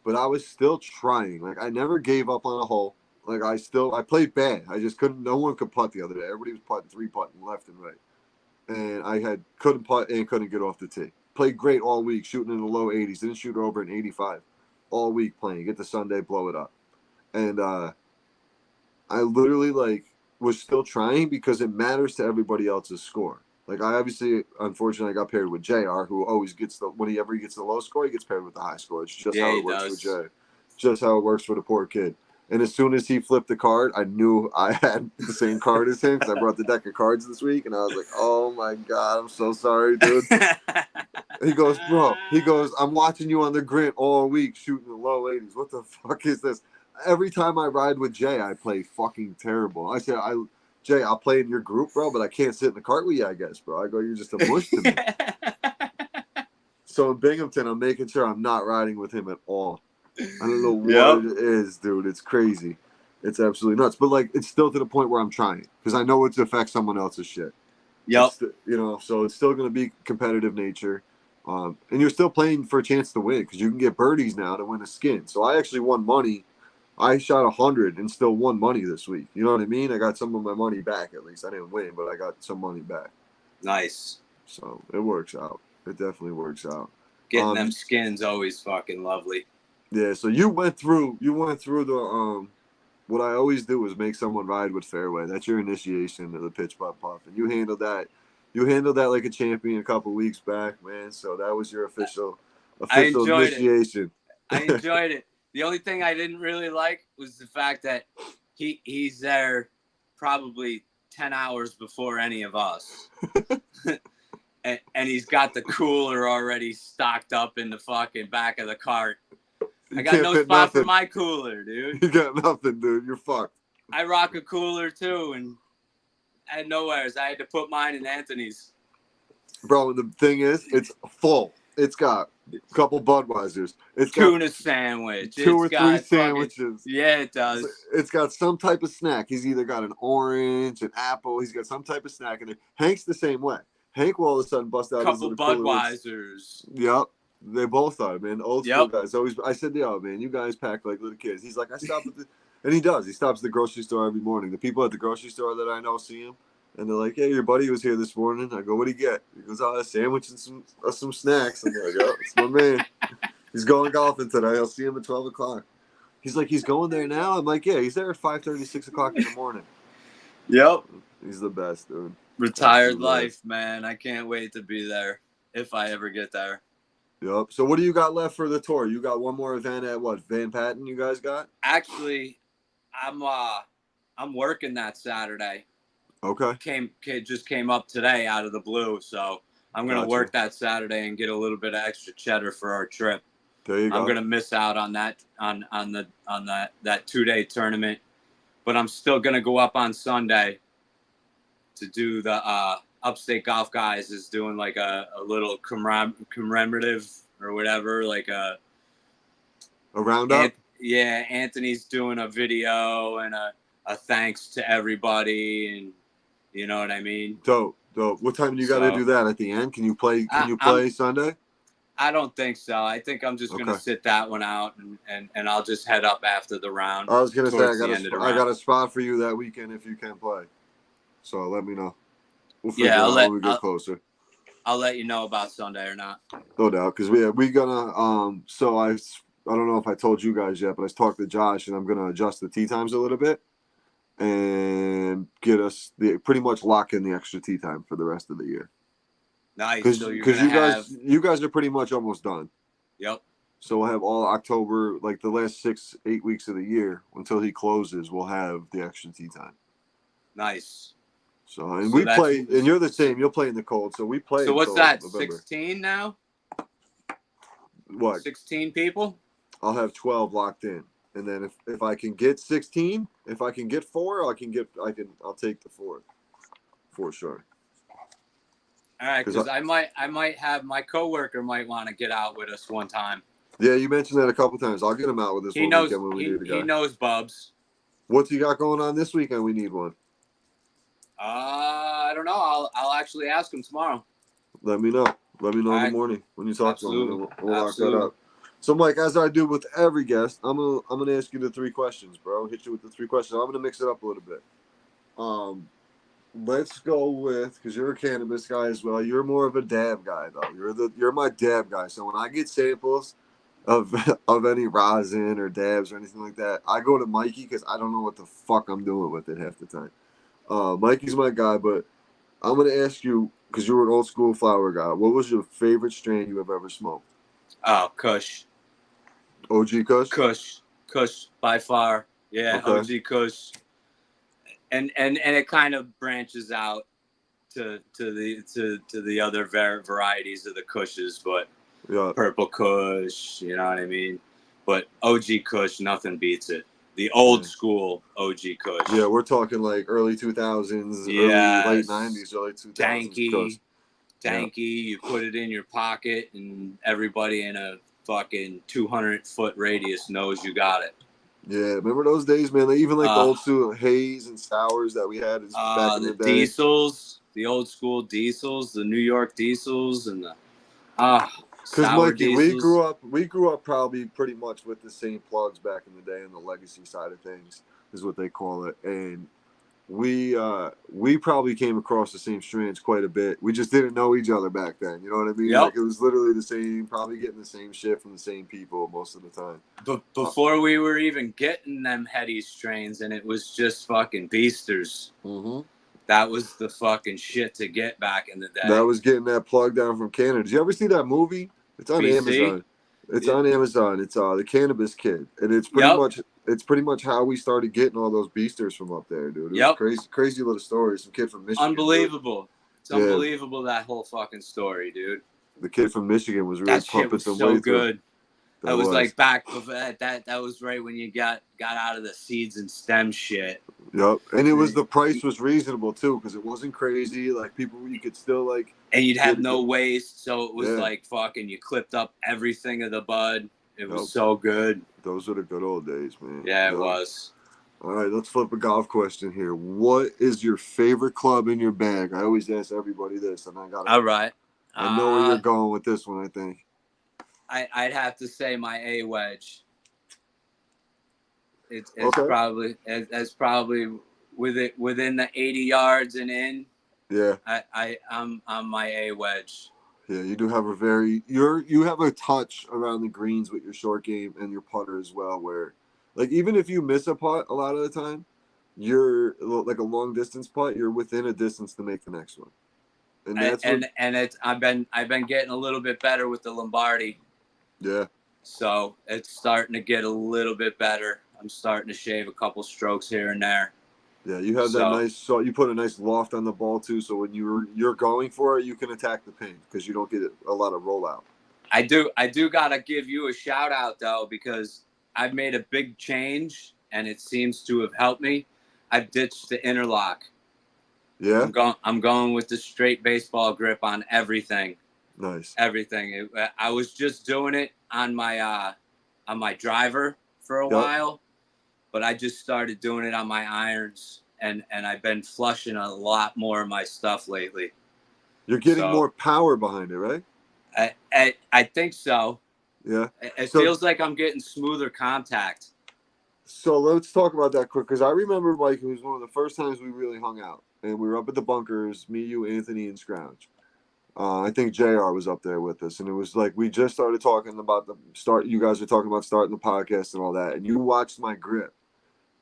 but I was still trying. Like, I never gave up on a hole. Like, I played bad. I just couldn't. No one could putt the other day. Everybody was putting 3-putting left and right, and I couldn't putt and couldn't get off the tee. Played great all week, shooting in the low 80s. Didn't shoot over an 85 all week playing. Get to Sunday, blow it up, and I literally like was still trying because it matters to everybody else's score. Like, I obviously, unfortunately, I got paired with JR, who always gets whenever he gets the low score, he gets paired with the high score. It's just how it works for Jay. Just how it works for the poor kid. And as soon as he flipped the card, I knew I had the same card as him because I brought the deck of cards this week, and I was like, "Oh my god, I'm so sorry, dude." He goes, "Bro," he goes, "I'm watching you on the grid all week shooting the low 80s. What the fuck is this?" Every time I ride with Jay, I play fucking terrible. I said, Jay, I'll play in your group, bro, but I can't sit in the cart with you, I guess, bro. I go, "You're just a bush to me." So in Binghamton, I'm making sure I'm not riding with him at all. I don't know what it is, dude. It's crazy. It's absolutely nuts. But like, it's still to the point where I'm trying because I know it's affect someone else's shit.
Yep.
So it's still going to be competitive nature. And you're still playing for a chance to win because you can get birdies now to win a skin. So I actually won money. I shot 100 and still won money this week. You know what I mean? I got some of my money back at least. I didn't win, but I got some money back.
Nice.
So it works out. It definitely works out.
Getting them skins always fucking lovely.
Yeah, so you went through the what I always do is make someone ride with fairway. That's your initiation to the pitch PuttPuff, and you handled that like a champion a couple weeks back, man. So that was your official initiation.
I enjoyed it. The only thing I didn't really like was the fact that he's there probably 10 hours before any of us. and he's got the cooler already stocked up in the fucking back of the cart. I got no spot for my cooler, dude.
You got nothing, dude. You're fucked.
I rock a cooler too, and I had nowheres. I had to put mine in Anthony's.
Bro, the thing is, it's full. It's got a couple Budweisers. It's
tuna sandwich.
2 or 3 sandwiches.
Yeah, it does.
It's got some type of snack. He's either got an orange, an apple. He's got some type of snack in it. Hank's the same way. Hank will all of a sudden bust out
a couple Budweisers.
Yep. They both are, man. Old school guys. Always. I said, "Yo, man, you guys pack like little kids." He's like, "I stop at the," and he does. He stops at the grocery store every morning. The people at the grocery store that I know see him, and they're like, "Hey, your buddy was here this morning." I go, "What'd he get?" He goes, "Oh, a sandwich and some snacks." I'm like, "Yo, it's my man. He's going golfing today. I'll see him at 12 o'clock." He's like, "He's going there now?" I'm like, "Yeah, he's there at 5:30, 6 o'clock in the morning."
Yep.
He's the best, dude.
Retired life, man. I can't wait to be there if I ever get there.
Yep. So what do you got left for the tour? You got one more event at what? Van Patten you guys got?
Actually, I'm working that Saturday.
Okay.
Just came up today out of the blue, so I'm gonna work that Saturday and get a little bit of extra cheddar for our trip.
There you go.
I'm gonna miss out on that on that 2-day tournament, but I'm still gonna go up on Sunday to do the Upstate Golf Guys is doing like a little commemorative or whatever, like a
roundup.
Anthony's doing a video and a thanks to everybody, and you know what I mean.
Dope. What time do you got to do that at the end? Can you play? Sunday?
I don't think so. I think I'm just gonna sit that one out, and I'll just head up after the round.
I was gonna say I got a spot for you that weekend if you can play. So let me know. We'll figure it out when we get closer.
I'll let you know about Sunday or not.
No doubt, because we gonna So I don't know if I told you guys yet, but I talked to Josh, and I'm gonna adjust the tee times a little bit, and get us pretty much lock in the extra tee time for the rest of the year.
Nice.
Because you guys are pretty much almost done.
Yep.
So we'll have all October, like the last 6-8 weeks of the year until he closes. We'll have the extra tee time.
Nice.
So we play, and you're the same. You'll play in the cold. So we play.
So what's that? 16 now?
What?
16 people?
I'll have 12 locked in, and then if I can get 16, if I can get 4, I'll take the 4 for sure.
All right, because I might have my coworker might want to get out with us one time.
Yeah, you mentioned that a couple times. I'll get him out with us.
He knows Bubs.
What's he got going on this weekend? We need one.
I don't know. I'll actually ask him tomorrow.
Let me know. Let me know in the morning when you talk to him. And we'll lock that up. So, Mike, as I do with every guest, I'm gonna ask you the 3 questions, bro. Hit you with the 3 questions. I'm gonna mix it up a little bit. Let's go with, because you're a cannabis guy as well. You're more of a dab guy though. You're my dab guy. So when I get samples of any rosin or dabs or anything like that, I go to Mikey because I don't know what the fuck I'm doing with it half the time. Mikey's my guy, but I'm gonna ask you because you were an old school flower guy. What was your favorite strain you have ever smoked?
Oh, Kush.
OG Kush.
Kush by far. Yeah,
Okay.
OG Kush. And it kind of branches out to the other varieties of the Kushes, but Purple Kush, you know what I mean? But OG Kush, nothing beats it. The old school OG Kush.
Yeah, we're talking like early 2000s, late 90s, early 2000s.
Danky. You put it in your pocket, and everybody in a fucking 200-foot radius knows you got it.
Yeah, remember those days, man? Even like the old school haze and sours that we had back in the day.
Diesels, the old school diesels, the New York diesels, and the
because Mikey,
diesels.
we grew up probably pretty much with the same plugs back in the day on the legacy side of things, is what they call it, and we probably came across the same strands quite a bit. We just didn't know each other back then. You know what I mean?
Yep.
Like it was literally the same, probably getting the same shit from the same people most of the time.
But before we were even getting them heady strains, and it was just fucking beasters.
Mm-hmm.
That was the fucking shit to get back in the day.
That was getting that plug down from Canada. Did you ever see that movie? It's on Amazon. It's on Amazon. It's The Cannabis Kid, and it's pretty much how we started getting all those beasters from up there, dude. It was crazy little story. Some kid from Michigan.
Unbelievable. It's unbelievable, that whole fucking story, dude.
The kid from Michigan was really pumping some
so
way
good. That was like back before that was right when you got out of the seeds and stem shit.
Yep, and it was, the price was reasonable too, because it wasn't crazy. Like people, you could still like.
And you'd have no waste, so it was like fucking. You clipped up everything of the bud. It was so good.
Those were the good old days, man.
Yeah, it was.
All right, let's flip a golf question here. What is your favorite club in your bag? I always ask everybody this, and I got.
All right.
I know where you're going with this one. I think.
I'd have to say my A wedge. It's probably within the 80 yards and in.
Yeah.
I'm my A wedge.
Yeah, you do have you have a touch around the greens with your short game and your putter as well, where like even if you miss a putt a lot of the time, you're like a long distance putt, you're within a distance to make the next one. And that's
I've been getting a little bit better with the Lombardi.
Yeah.
So it's starting to get a little bit better. I'm starting to shave a couple strokes here and there.
Yeah, you have that nice. So you put a nice loft on the ball too. So when you're going for it, you can attack the pin because you don't get a lot of rollout.
I do gotta give you a shout out though, because I've made a big change and it seems to have helped me. I've ditched the interlock.
Yeah.
I'm going with the straight baseball grip on everything.
Nice.
Everything. I was just doing it on my driver for a while, but I just started doing it on my irons, and I've been flushing a lot more of my stuff lately.
You're getting more power behind it, right?
I think so.
Yeah.
It feels like I'm getting smoother contact.
So let's talk about that quick, because I remember, Mike, it was one of the first times we really hung out, and we were up at the bunkers, me, you, Anthony, and Scrouge. I think JR was up there with us, and it was like we just started talking about you guys were talking about starting the podcast and all that, and you watched my grip,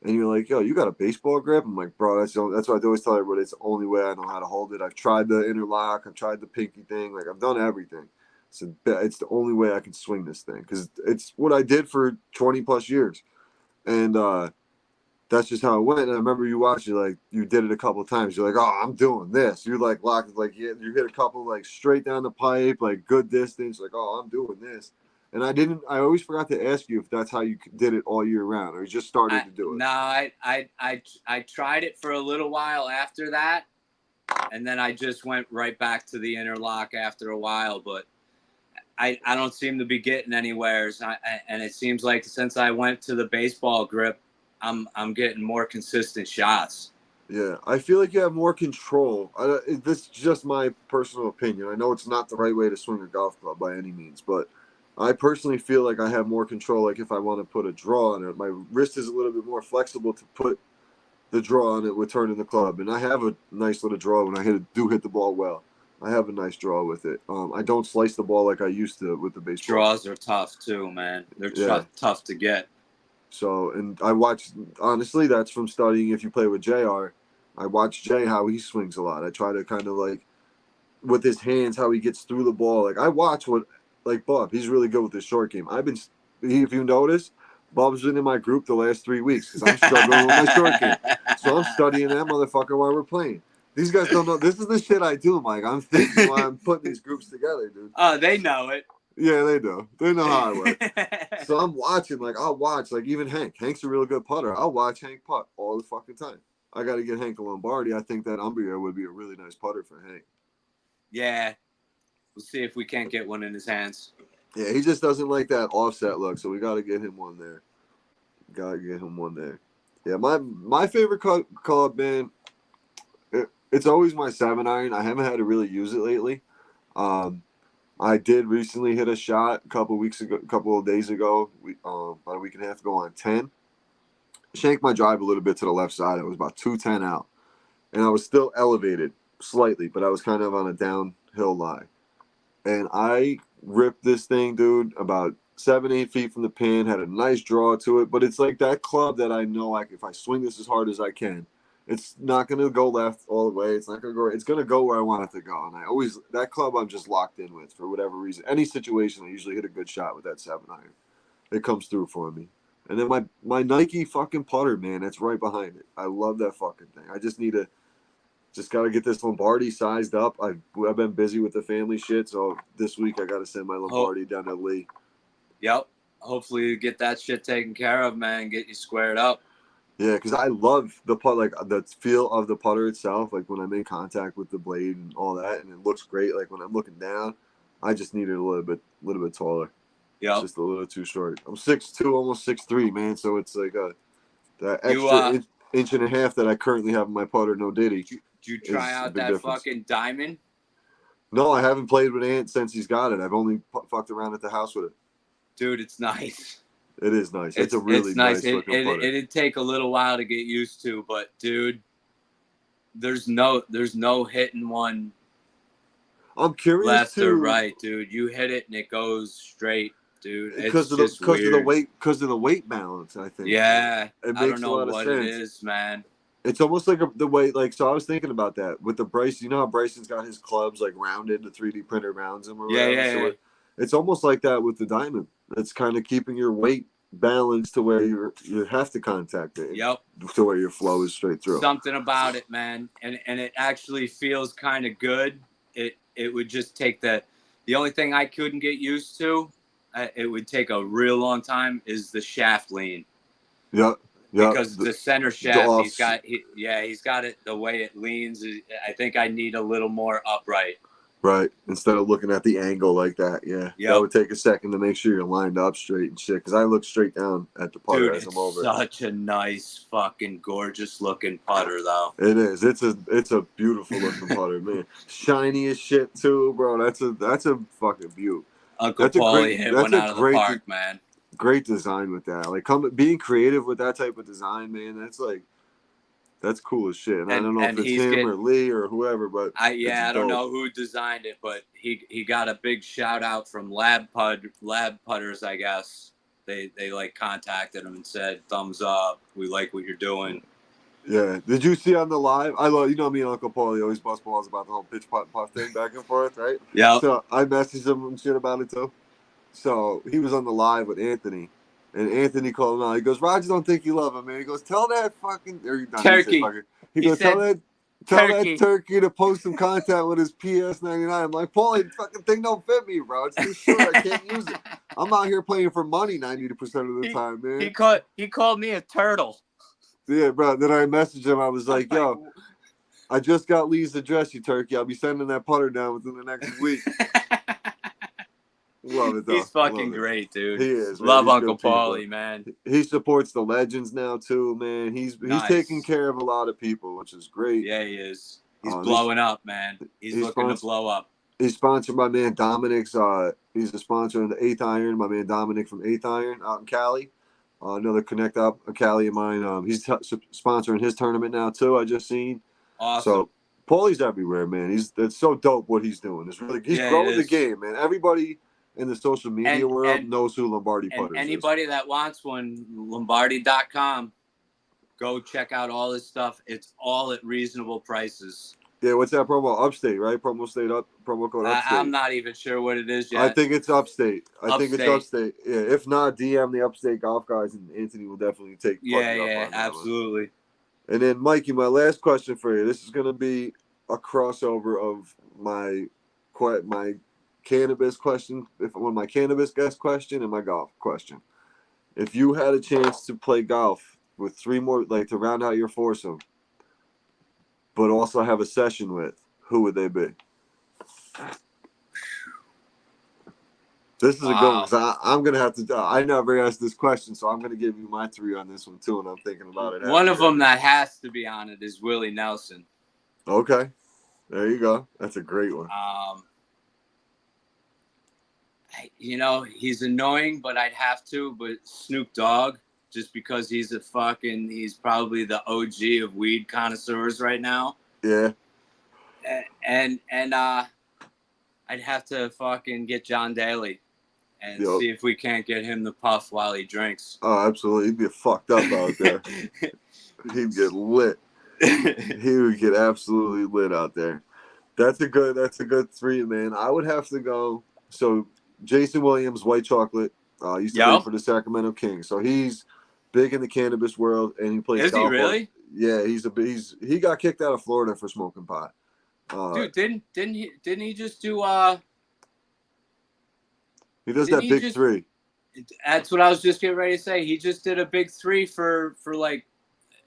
and you're like, "Yo, you got a baseball grip?" I'm like, "Bro, that's what I always tell everybody. It's the only way I know how to hold it. I've tried the interlock, I've tried the pinky thing, like I've done everything. So it's the only way I can swing this thing because it's what I did for 20 plus years, and that's just how it went. And I remember you watching, like you did it a couple of times. You're like, "Oh, I'm doing this." You're like locked, like you hit a couple like straight down the pipe, like good distance. Like, "Oh, I'm doing this." And I always forgot to ask you if that's how you did it all year round, or you just started to do it.
No, I tried it for a little while after that, and then I just went right back to the interlock after a while. But I don't seem to be getting anywhere, and it seems like since I went to the baseball grip, I'm getting more consistent shots.
Yeah, I feel like you have more control. This is just my personal opinion. I know it's not the right way to swing a golf club by any means, but I personally feel like I have more control. Like if I want to put a draw on it, my wrist is a little bit more flexible to put the draw on it with turning the club, and I have a nice little draw when I hit the ball well. I have a nice draw with it. I don't slice the ball like I used to with the baseball.
Draws are tough too, man. They're tough to get.
So, and I watched, honestly, that's from studying. If you play with JR, I watch Jay how he swings a lot. I try to kind of like with his hands how he gets through the ball. Like I watch what like Bob. He's really good with his short game. If you notice, Bob's been in my group the last 3 weeks because I'm struggling with my short game. So I'm studying that motherfucker while we're playing. These guys don't know. This is the shit I do, Mike. I'm thinking while I'm putting these groups together, dude.
Oh, they know it.
Yeah, they do. They know how I work. So I'm watching. Like I'll watch. Like even Hank. Hank's a real good putter. I'll watch Hank putt all the fucking time. I got to get Hank a Lombardi. I think that Umbria would be a really nice putter for Hank.
Yeah. We'll see if we can't get one in his hands.
Yeah, he just doesn't like that offset look, so we got to get him one there. Yeah, my favorite club, man, it's always my 7-iron. I haven't had to really use it lately. I did recently hit a shot a couple of days ago, about a week and a half ago on 10. Shanked my drive a little bit to the left side. It was about 210 out. And I was still elevated slightly, but I was kind of on a downhill lie. And I ripped this thing, dude, about 7-8 feet from the pin, had a nice draw to it. But it's like that club that I know, like, if I swing this as hard as I can, it's not going to go left all the way. It's not going to go right. It's going to go where I want it to go. And that club I'm just locked in with for whatever reason. Any situation, I usually hit a good shot with that 7-iron. It comes through for me. And then my Nike fucking putter, man, that's right behind it. I love that fucking thing. I just got to get this Lombardi sized up. I've been busy with the family shit, so this week I got to send my Lombardi down to Lee.
Yep. Hopefully you get that shit taken care of, man. Get you squared up.
Yeah, because I love the putt, like the feel of the putter itself. Like when I make contact with the blade and all that, and it looks great. Like when I'm looking down, I just need it a little bit taller.
Yeah,
it's just a little too short. I'm 6'2", almost 6'3", man. So it's like that extra inch and a half that I currently have in my putter. No Diddy.
Did you try out that fucking diamond?
No, I haven't played with Ant since he's got it. I've only fucked around at the house with it.
Dude, it's nice.
It is nice. It's a really nice looking putter.
It'd take a little while to get used to, but dude, there's no hitting one.
I'm curious
left or right, dude. You hit it and it goes straight, dude. Because of
the weight balance, I think.
Yeah,
it makes
I don't know
a lot of
what
sense.
It is, man.
It's almost like the way, like, so I was thinking about that with the Bryson. You know how Bryson's got his clubs like rounded, the 3D printer rounds them or whatever.
Yeah.
It's almost like that with the diamond. It's kind of keeping your weight balanced to where you have to contact it.
Yep.
To where your flow is straight through.
Something about it, man, and it actually feels kind of good. It would just take the only thing I couldn't get used to. It would take a real long time is the shaft lean.
Yep.
Because the center shaft, he's got it the way it leans. I think I need a little more upright.
Right. Instead of looking at the angle like that. Yeah.
Yep.
That would take a second to make sure you're lined up straight and shit. Because I look straight down at the putter as I'm over.
Such a nice, fucking gorgeous looking putter, though.
It is. It's a beautiful looking putter, man. Shiny as shit too, bro. That's a fucking beaut.
Uncle Paulie hit one out of the park, man.
Great design with that. Like being creative with that type of design, man. That's cool as shit. And I don't know if it's him or Lee or whoever, but
I don't know who designed it, but he got a big shout out from Lab Putters, I guess. They like contacted him and said, thumbs up, we like what you're doing.
Yeah. Did you see on the live? Me and Uncle Paulie always bust balls about the whole pitch putt thing back and forth, right?
Yeah.
So I messaged him and shit about it too. So he was on the live with Anthony. And Anthony called him out. He goes, Roger don't think you love him, man. He goes, tell that fucking
turkey.
He goes, tell that turkey to post some contact with his PS99. I'm like, Paulie, the fucking thing don't fit me, bro. It's too short. I can't use it. I'm out here playing for money 90% of the time, man.
He called me a turtle.
Yeah, bro. Then I messaged him. I was like, yo, I just got Lee's address, you turkey. I'll be sending that putter down within the next week. Love love it though.
He's fucking great, dude.
He is. Man.
Love
He's
Uncle
good people.
Paulie, man.
He supports the legends now too, man. He's taking care of a lot of people, which is great.
Yeah, he is. He's blowing up, man. He's looking to blow up.
He's sponsored by man Dominic's. He's a sponsor in the 8th Iron. My man Dominic from 8th Iron out in Cali. Another connect up a Cali of mine. He's sponsoring his tournament now too. I just seen.
Awesome.
So Paulie's everywhere, man. It's so dope what he's doing. It's really he's growing the game, man. Everybody in the social media world knows who Lombardi Putters is.
Anybody that wants one, Lombardi.com, go check out all this stuff. It's all at reasonable prices.
Yeah, what's that promo? Upstate, right? Promo code Upstate.
I'm not even sure what it is yet.
I think it's Upstate. I think it's Upstate. Yeah, if not, DM the Upstate Golf Guys, and Anthony will definitely take.
Yeah, absolutely.
And then, Mikey, my last question for you. This is going to be a crossover of my cannabis question, my cannabis guest question and my golf question. If you had a chance to play golf with 3 more, like to round out your foursome, but also have a session with, who would they be? This is a good one, because I'm going to have to, I never asked this question, so I'm going to give you my 3 on this one, too, and I'm thinking about it.
One of them that has to be on it is Willie Nelson.
Okay. There you go. That's a great one.
He's annoying, but I'd have to, but Snoop Dogg, just because he's probably the OG of weed connoisseurs right now.
Yeah.
And I'd have to fucking get John Daly and see if we can't get him to puff while he drinks.
Oh, absolutely. He'd get fucked up out there. He'd get lit. He would get absolutely lit out there. That's a good 3, man. I would have to go. So Jason Williams, White Chocolate, used to play for the Sacramento Kings. So he's big in the cannabis world, and he plays golf.
Is he really?
Yeah, he got kicked out of Florida for smoking pot.
Dude, didn't he just do
He does that big 3.
That's what I was just getting ready to say. He just did a big 3 for like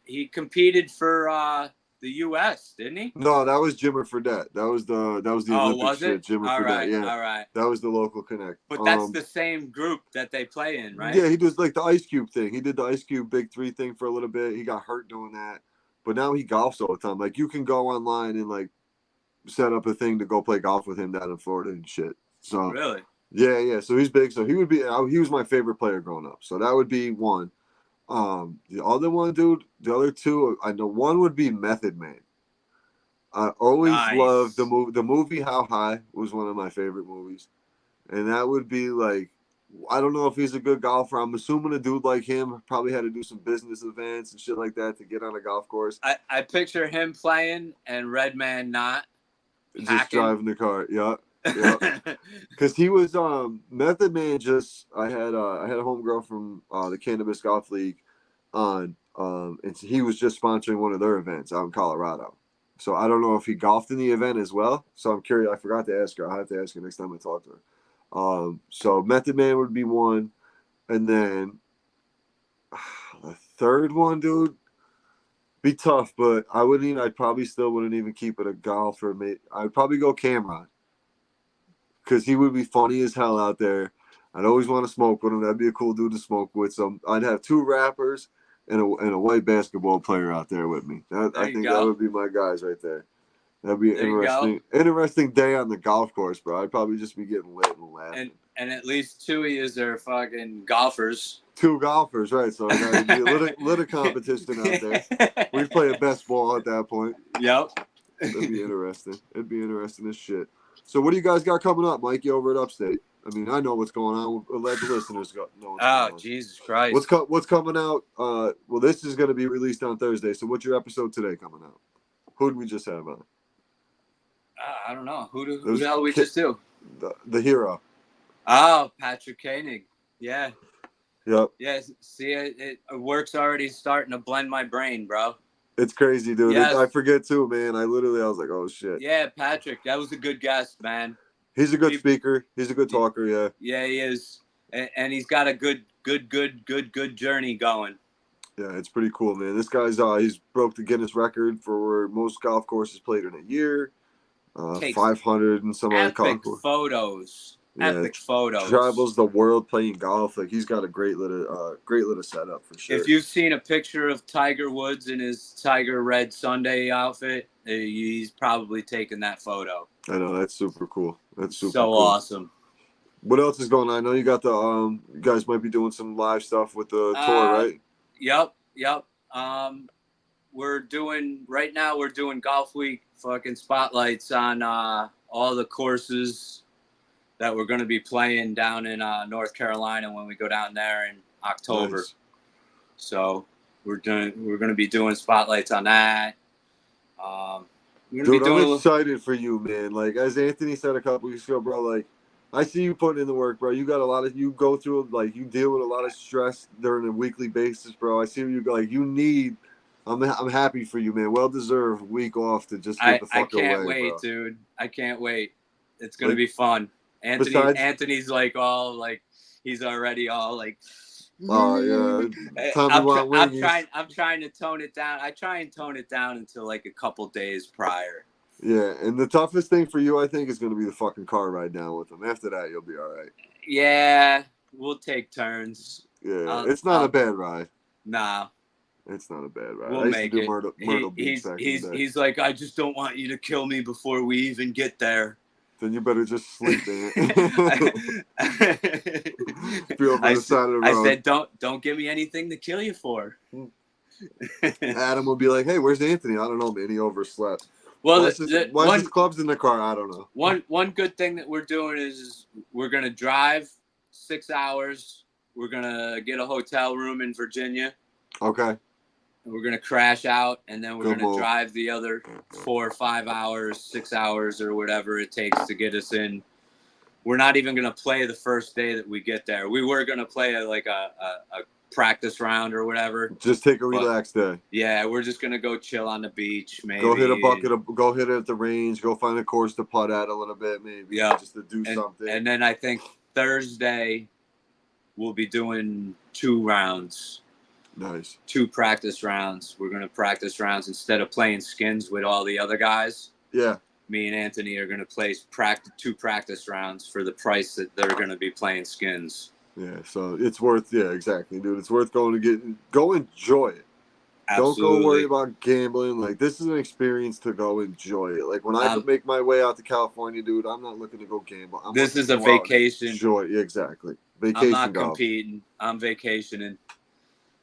he competed for the U.S., didn't he?
No, that was Jimmer Fredette. That was the Olympic shit. Jimmer Fredette.
Right,
yeah,
all right.
That was the local connect.
But that's the same group that they play in, right?
Yeah, he does like the Ice Cube thing. He did the Ice Cube big 3 thing for a little bit. He got hurt doing that, but now he golfs all the time. Like you can go online and like set up a thing to go play golf with him down in Florida and shit. So
really,
yeah. So he's big. So he was my favorite player growing up. So that would be one. The other one, dude. The other 2, I know one would be Method Man. I always loved the movie. The movie How High was one of my favorite movies, and that would be like, I don't know if he's a good golfer. I'm assuming a dude like him probably had to do some business events and shit like that to get on a golf course.
I picture him playing and Redman not
just
hacking.
Driving the car. Yeah. Because he was Method Man. I had a homegirl from the Cannabis Golf League on, and he was just sponsoring one of their events out in Colorado. So I don't know if he golfed in the event as well. So I'm curious. I forgot to ask her. I'll have to ask her next time I talk to her. So Method Man would be one, and then the third one, dude, be tough. But I probably still wouldn't even keep it a golfer. I'd probably go Cameron, because he would be funny as hell out there. I'd always want to smoke with him. That'd be a cool dude to smoke with. So I'd have 2 rappers and a white basketball player out there with me. I think that would be my guys right there. That'd be an interesting day on the golf course, bro. I'd probably just be getting lit and laughing.
And at least 2 of you are fucking golfers.
2 golfers, right? So that'd be a little competition out there. We'd play a best ball at that point.
Yep.
That'd be interesting. It'd be interesting as shit. So what do you guys got coming up, Mikey, over at Upstate? I mean, I know what's going on. We'll let the listeners know what's going on.
Jesus Christ.
What's coming out? Well, this is going to be released on Thursday. So what's your episode today coming out? Who did we just have on?
I don't know. Who the hell did we just do?
The hero.
Oh, Patrick Koenig. Yeah.
Yep.
Yeah. See, work's already starting to blend my brain, bro.
It's crazy, dude.
Yes.
I forget too, man. I was like, oh shit.
Yeah, Patrick. That was a good guest, man.
He's a good speaker. He's a good talker. Yeah.
Yeah, he is, and he's got a good journey going.
Yeah, it's pretty cool, man. This guy's he's broke the Guinness record for most golf courses played in a year. 500 and some other golf courses.
Photos. epic photos.
Travels the world playing golf. Like he's got a great little setup for sure.
If you've seen a picture of Tiger Woods in his Tiger Red Sunday outfit, he's probably taken that photo.
I know, that's super cool. That's super
so
cool.
Awesome.
What else is going on? I know you got the you guys might be doing some live stuff with the tour, right?
Yep. We're doing Golf Week fucking spotlights on all the courses that we're going to be playing down in North Carolina when we go down there in October.
Nice.
So we're going to be doing spotlights on that.
Dude, I'm excited for you, man. Like as Anthony said a couple weeks ago, bro. Like I see you putting in the work, bro. You got you go through, like you deal with a lot of stress during a weekly basis, bro. I see you go. Like you need. I'm happy for you, man. Well deserved week off to just get the fuck away.
I can't wait,
bro.
dude. I can't wait. It's gonna be fun. Anthony's like all like he's already all like.
Oh yeah.
I'm trying to tone it down. I try and tone it down until like a couple days prior.
Yeah, and the toughest thing for you, I think, is going to be the fucking car ride down with him. After that, you'll be all right.
Yeah, we'll take turns.
Yeah, it's not a bad ride.
Nah.
It's not a bad ride.
We'll make it.
Myrtle Beach back in the day.
He's like, I just don't want you to kill me before we even get there.
Then you better just sleep in it. Be over on the side of the road.
I said, don't give me anything to kill you for.
Adam will be like, hey, where's Anthony? I don't know, man. He overslept.
Well,
why his club's in the car? I don't know.
One good thing that we're doing is we're gonna drive 6 hours. We're gonna get a hotel room in Virginia.
Okay.
We're gonna crash out, and then we're gonna drive the other 4 or 5 hours, 6 hours, or whatever it takes to get us in. We're not even gonna play the first day that we get there. We were gonna play a practice round or whatever.
Just take a relaxed day.
Yeah, we're just gonna go chill on the beach, maybe.
Go hit it at the range. Go find a course to putt at a little bit, maybe.
Yeah,
just to do something.
And then I think Thursday we'll be doing 2 rounds.
Nice.
2 practice rounds. We're gonna practice rounds instead of playing skins with all the other guys.
Yeah.
Me and Anthony are gonna play 2 practice rounds for the price that they're gonna be playing skins.
Yeah, so it's worth. Yeah, exactly, dude. It's worth go enjoy it.
Absolutely.
Don't go worry about gambling. Like this is an experience to go enjoy it. Like when I make my way out to California, dude, I'm not looking to go gamble.
This is a vacation.
Enjoy, exactly. Vacation.
I'm not
golf.
competing. I'm vacationing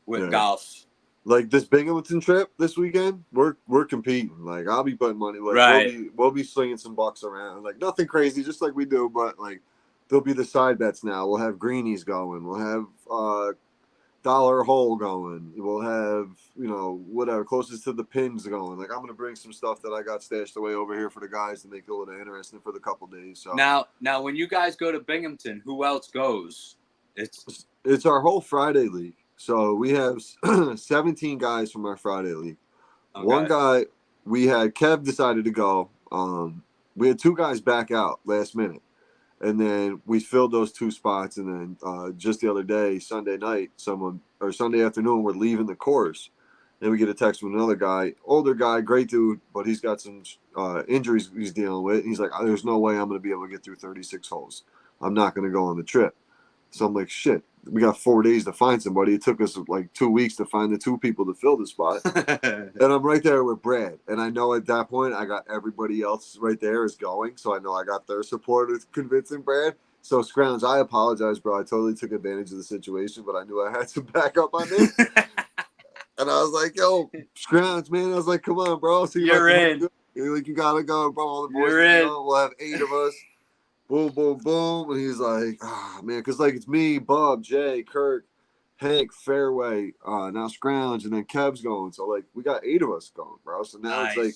with golf.
Like this Binghamton trip this weekend, we're competing. Like I'll be putting money. Like
right.
We'll be slinging some bucks around. Like nothing crazy, just like we do. But like there'll be the side bets now. We'll have greenies going. We'll have dollar hole going. We'll have whatever closest to the pins going. Like I'm gonna bring some stuff that I got stashed away over here for the guys to make it a little interesting for the couple days. So
now when you guys go to Binghamton, who else goes?
It's our whole Friday league. So we have 17 guys from our Friday league. Okay. One guy, Kev decided to go. We had 2 guys back out last minute. And then we filled those 2 spots. And then just the other day, Sunday afternoon, we're leaving the course. And we get a text from another guy, older guy, great dude, but he's got some injuries he's dealing with. He's like, there's no way I'm going to be able to get through 36 holes. I'm not going to go on the trip. So I'm like, shit, we got 4 days to find somebody. It took us like 2 weeks to find the 2 people to fill the spot. And I'm right there with Brad. And I know at that point, I got everybody else right there is going. So I know I got their support of convincing Brad. So Scrounge, I apologize, bro. I totally took advantage of the situation, but I knew I had some backup on this. And I was like, yo, Scrounge, man. I was like, come on, bro. So
you're in.
You're like, you got to go, bro. All the boys
you're in.
We'll have 8 of us. Boom, boom, boom. And he's like, man, because like it's me, Bob, Jay, Kirk, Hank, Fairway, now Scrounge, and then Kev's going. So like we got 8 of us going, bro. So now It's like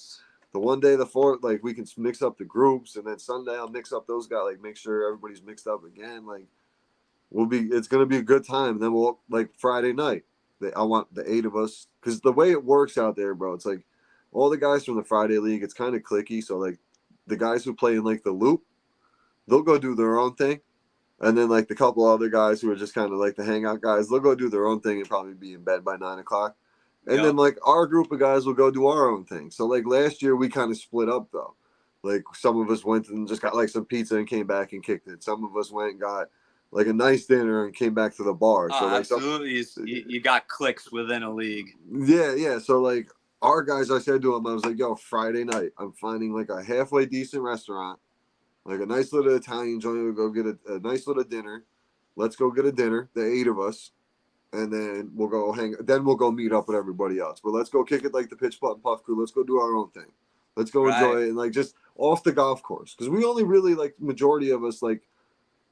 the one day, the 4th, like we can mix up the groups, and then Sunday I'll mix up those guys, like make sure everybody's mixed up again. Like it's gonna be a good time. And then we'll like Friday night. I want the 8 of us, because the way it works out there, bro, it's like all the guys from the Friday league, it's kind of cliquey. So like the guys who play in like the loop, they'll go do their own thing. And then, like, the couple other guys who are just kind of like the hangout guys, they'll go do their own thing and probably be in bed by 9 o'clock. And then, like, our group of guys will go do our own thing. So, like, last year we kind of split up, though. Like some of us went and just got like some pizza and came back and kicked it. Some of us went and got like a nice dinner and came back to the bar. So like
absolutely, you got clicks within a league.
Yeah. So like our guys, I said to them, I was like, yo, Friday night, I'm finding like a halfway decent restaurant, like a nice little Italian joint. We'll go get a nice little dinner. Let's go get a dinner, the 8 of us, and then we'll go hang. Then we'll go meet up with everybody else. But let's go kick it like the Pitch PuttPuff crew. Let's go do our own thing. Let's go enjoy it and like just off the golf course, because we only really like majority of us like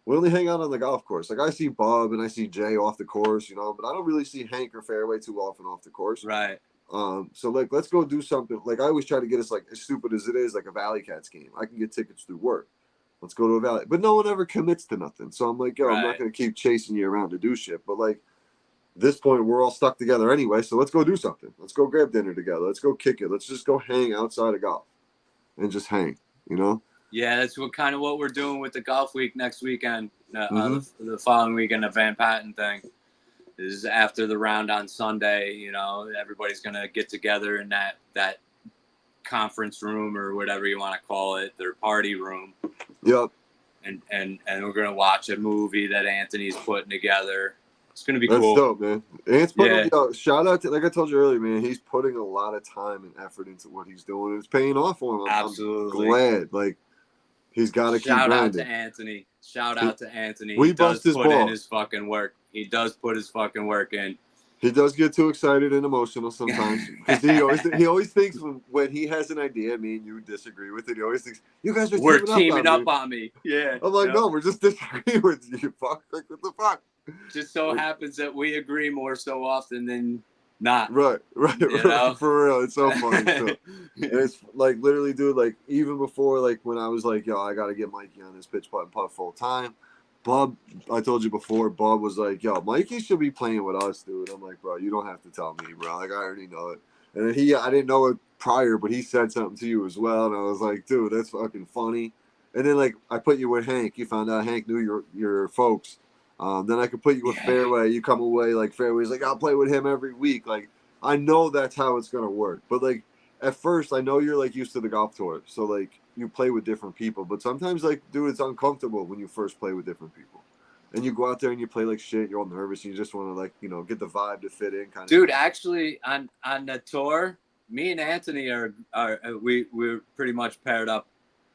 we only hang out on the golf course. Like I see Bob and I see Jay off the course, but I don't really see Hank or Fairway too often off the course.
Right.
So like let's go do something. Like I always try to get us like as stupid as it is, like a Valley Cats game. I can get tickets through work. Let's go to a Valley, but no one ever commits to nothing. So I'm like, yo, I'm not gonna keep chasing you around to do shit. But like this point, we're all stuck together anyway. So let's go do something. Let's go grab dinner together. Let's go kick it. Let's just go hang outside of golf and just hang.
Yeah, that's what we're doing with the golf week next weekend. The following weekend, the Van Patten thing is after the round on Sunday. Everybody's gonna get together in that conference room or whatever you want to call it, their party room.
Yep.
And we're gonna watch a movie that Anthony's putting together. It's gonna be
That's
cool.
Dope, man. Ant's putting, shout out to, like I told you earlier, man. He's putting a lot of time and effort into what he's doing. It's paying off for him.
Absolutely.
I'm glad. Like he's got to keep grinding.
Shout out to Anthony.
We bust his ball.
In his fucking work. He does put his fucking work in.
He does get too excited and emotional sometimes because he always thinks when he has an idea, me and you disagree with it. He always thinks you guys are
teaming up on me. Yeah,
I'm like, no, we're just disagreeing with you. Fuck, like what the fuck?
Just so happens that we agree more so often than not.
Right. For real, it's so funny. So it's like literally, dude. Like even before, like when I was like, yo, I gotta get Mikey on this Pitch PuttPuff full time. Bob, I told you before, Bob was like, yo, Mikey should be playing with us, dude. I'm like, bro, you don't have to tell me, bro. Like, I already know it. And then I didn't know it prior, but he said something to you as well. And I was like, dude, that's fucking funny. And then, like, I put you with Hank. You found out Hank knew your folks. Then I could put you with Fairway. You come away, like, Fairway's like, I'll play with him every week. Like, I know that's how it's going to work. But, like, at first, I know you're, like, used to the golf tour. So, like, you play with different people, but sometimes, like, dude, it's uncomfortable when you first play with different people, and you go out there and you play like shit. You're all nervous, and you just want to, like, get the vibe to fit in, kind of.
Dude, actually, on the tour, me and Anthony we're pretty much paired up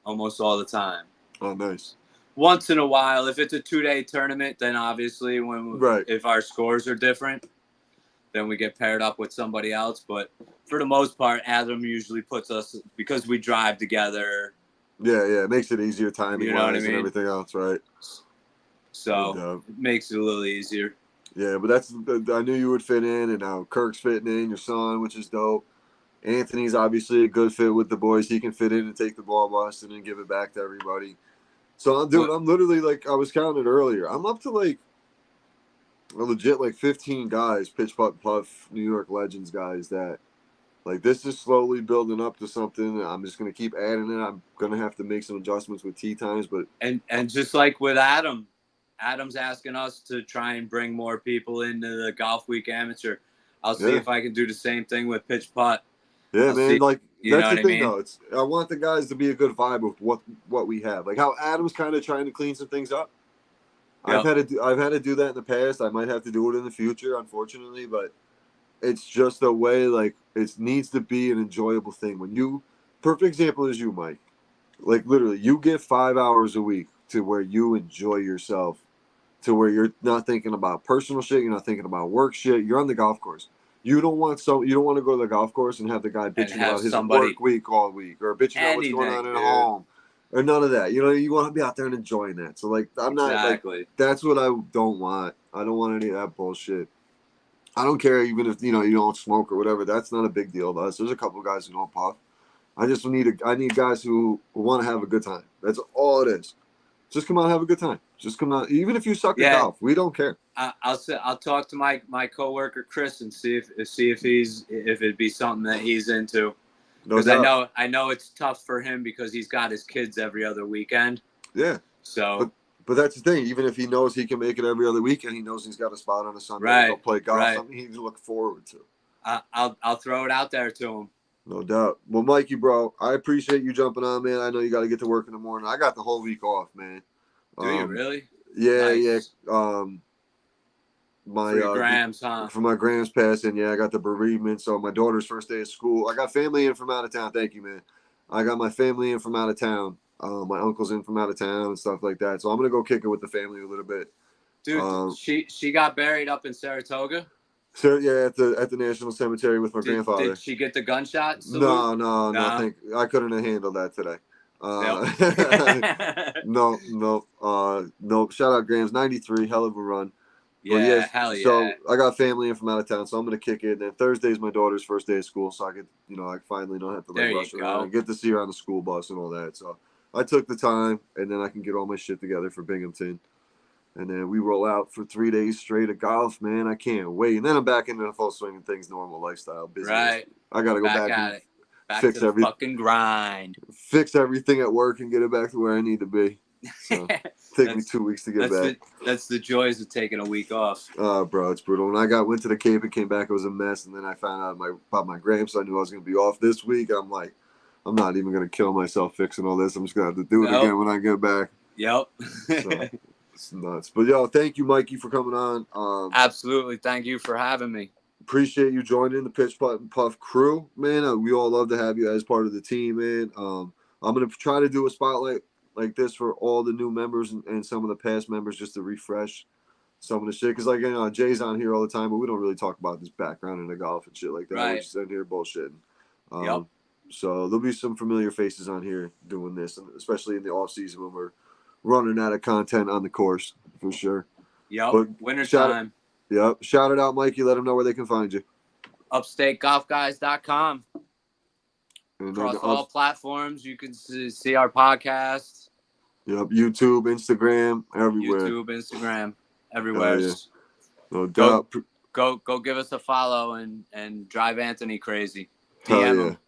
almost all the time.
Oh, nice.
Once in a while, if it's a 2-day tournament, then obviously if our scores are different, then we get paired up with somebody else. But for the most part, Adam usually puts us, because we drive together.
Yeah, it makes it easier timing wise and everything else, right?
So it makes it a little easier.
Yeah, but I knew you would fit in, and now Kirk's fitting in, your son, which is dope. Anthony's obviously a good fit with the boys. He can fit in and take the ball bust and then give it back to everybody. So, dude, I'm literally, like, I was counting earlier. I'm up to, like, a legit, like, 15 guys, Pitch PuttPuff, New York Legends guys that, like, this is slowly building up to something. I'm just going to keep adding it. I'm going to have to make some adjustments with tee times. But
and just like with Adam's asking us to try and bring more people into the Golf Week Amateur. I'll see if I can do the same thing with Pitch Putt.
Yeah, man. Like, that's the thing, though. I want the guys to be a good vibe with what we have. Like how Adam's kind of trying to clean some things up. Yep. I've had to do that in the past. I might have to do it in the future, unfortunately, but it's just a way, like, it needs to be an enjoyable thing. Perfect example is you, Mike. Like, literally, you get 5 hours a week to where you enjoy yourself, to where you're not thinking about personal shit, you're not thinking about work shit. You're on the golf course. You don't want to go to the golf course and have the guy bitching about his work week all week, or bitching about what's going on at home, or none of that. You want to be out there and enjoying that. So, like, I'm not like, that's what I don't want. I don't want any of that bullshit. I don't care even if you don't smoke or whatever. That's not a big deal to us. There's a couple of guys who don't puff. I need guys who want to have a good time. That's all it is. Just come out and have a good time. Just come out, even if you suck at golf. We don't care.
I'll talk to my coworker Chris and see if it'd be something that he's into. Because I know it's tough for him because he's got his kids every other weekend.
Yeah.
So.
But that's the thing. Even if he knows he can make it every other weekend, he knows he's got a spot on a Sunday to go play golf. Something he can look forward to.
I'll throw it out there to him.
No doubt. Well, Mikey, bro, I appreciate you jumping on, man. I know you got to get to work in the morning. I got the whole week off, man.
Do you really?
Yeah, yeah.
Nice.
My
For your grams, huh?
for my grand's passing. Yeah, I got the bereavement. So my daughter's first day of school. I got family in from out of town. Thank you, man. I got my family in from out of town. My uncle's in from out of town and stuff like that. So I'm gonna go kick it with the family a little bit.
Dude, she got buried up in Saratoga.
So yeah, at the National Cemetery with my grandfather.
Did she get the gunshot salute?
No. I couldn't have handled that today.
Nope.
No. Shout out Grams, 93, hell of a run.
Yeah, yes, hell yeah.
So I got family in from out of town, so I'm gonna kick it. And then Thursday's my daughter's first day of school, so I could, I finally don't have to rush around and get to see her on the school bus and all that. So I took the time, and then I can get all my shit together for Binghamton. And then we roll out for 3 days straight of golf, man. I can't wait. And then I'm back into the full swing of things, normal lifestyle, business.
Right.
I got to go back
at it. Back
fix
to the fucking grind.
Fix everything at work and get it back to where I need to be. So take me 2 weeks to get back.
That's the joys of taking a week off.
Bro, it's brutal. When I went to the Cape and came back, it was a mess. And then I found out about my gramps. I knew I was going to be off this week. I'm like, I'm not even going to kill myself fixing all this. I'm just going to have to do it again when I get back.
Yep.
So, it's nuts. But, yo, thank you, Mikey, for coming on.
Absolutely. Thank you for having me.
Appreciate you joining the Pitch PuttPuff crew, man. We all love to have you as part of the team, man. I'm going to try to do a spotlight like this for all the new members and some of the past members just to refresh some of the shit. Because, like, Jay's on here all the time, but we don't really talk about this background in the golf and shit like that.
Right.
We're just in here bullshitting.
Yep.
So there'll be some familiar faces on here doing this, especially in the off season when we're running out of content on the course for sure.
Yep. Winter time.
Yep. Shout it out, Mikey. Let them know where they can find you.
UpstateGolfGuys.com. Across all platforms, you can see our podcasts.
Yep. YouTube, Instagram, everywhere.
Everywhere.
Yeah. No doubt.
Go give us a follow and drive Anthony crazy.
DM him.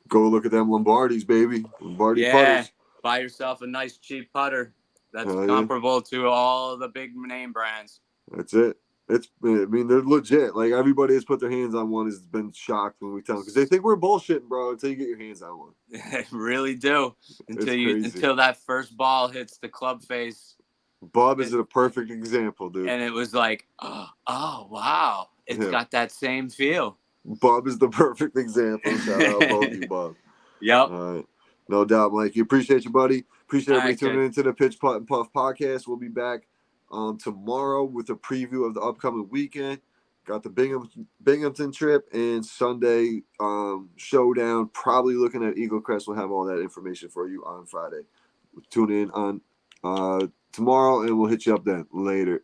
Go look at them Lombardis, baby. Lombardi putters.
Buy yourself a nice cheap putter that's comparable to all the big name brands.
That's it. They're legit. Like, everybody has put their hands on one has been shocked when we tell them, because they think we're bullshitting, bro, until you get your hands on one.
They really do. Until that first ball hits the club face.
Bub is a perfect example, dude.
And it was like, oh wow. It's got that same feel.
Bub is the perfect example. Shout out both you, Bub.
Yep.
All right. No doubt, Mikey. Appreciate you, buddy. Appreciate everybody tuning into the Pitch PuttPuff podcast. We'll be back tomorrow with a preview of the upcoming weekend. Got the Binghamton trip and Sunday showdown. Probably looking at Eagle Crest. We'll have all that information for you on Friday. Tune in on tomorrow, and we'll hit you up then. Later.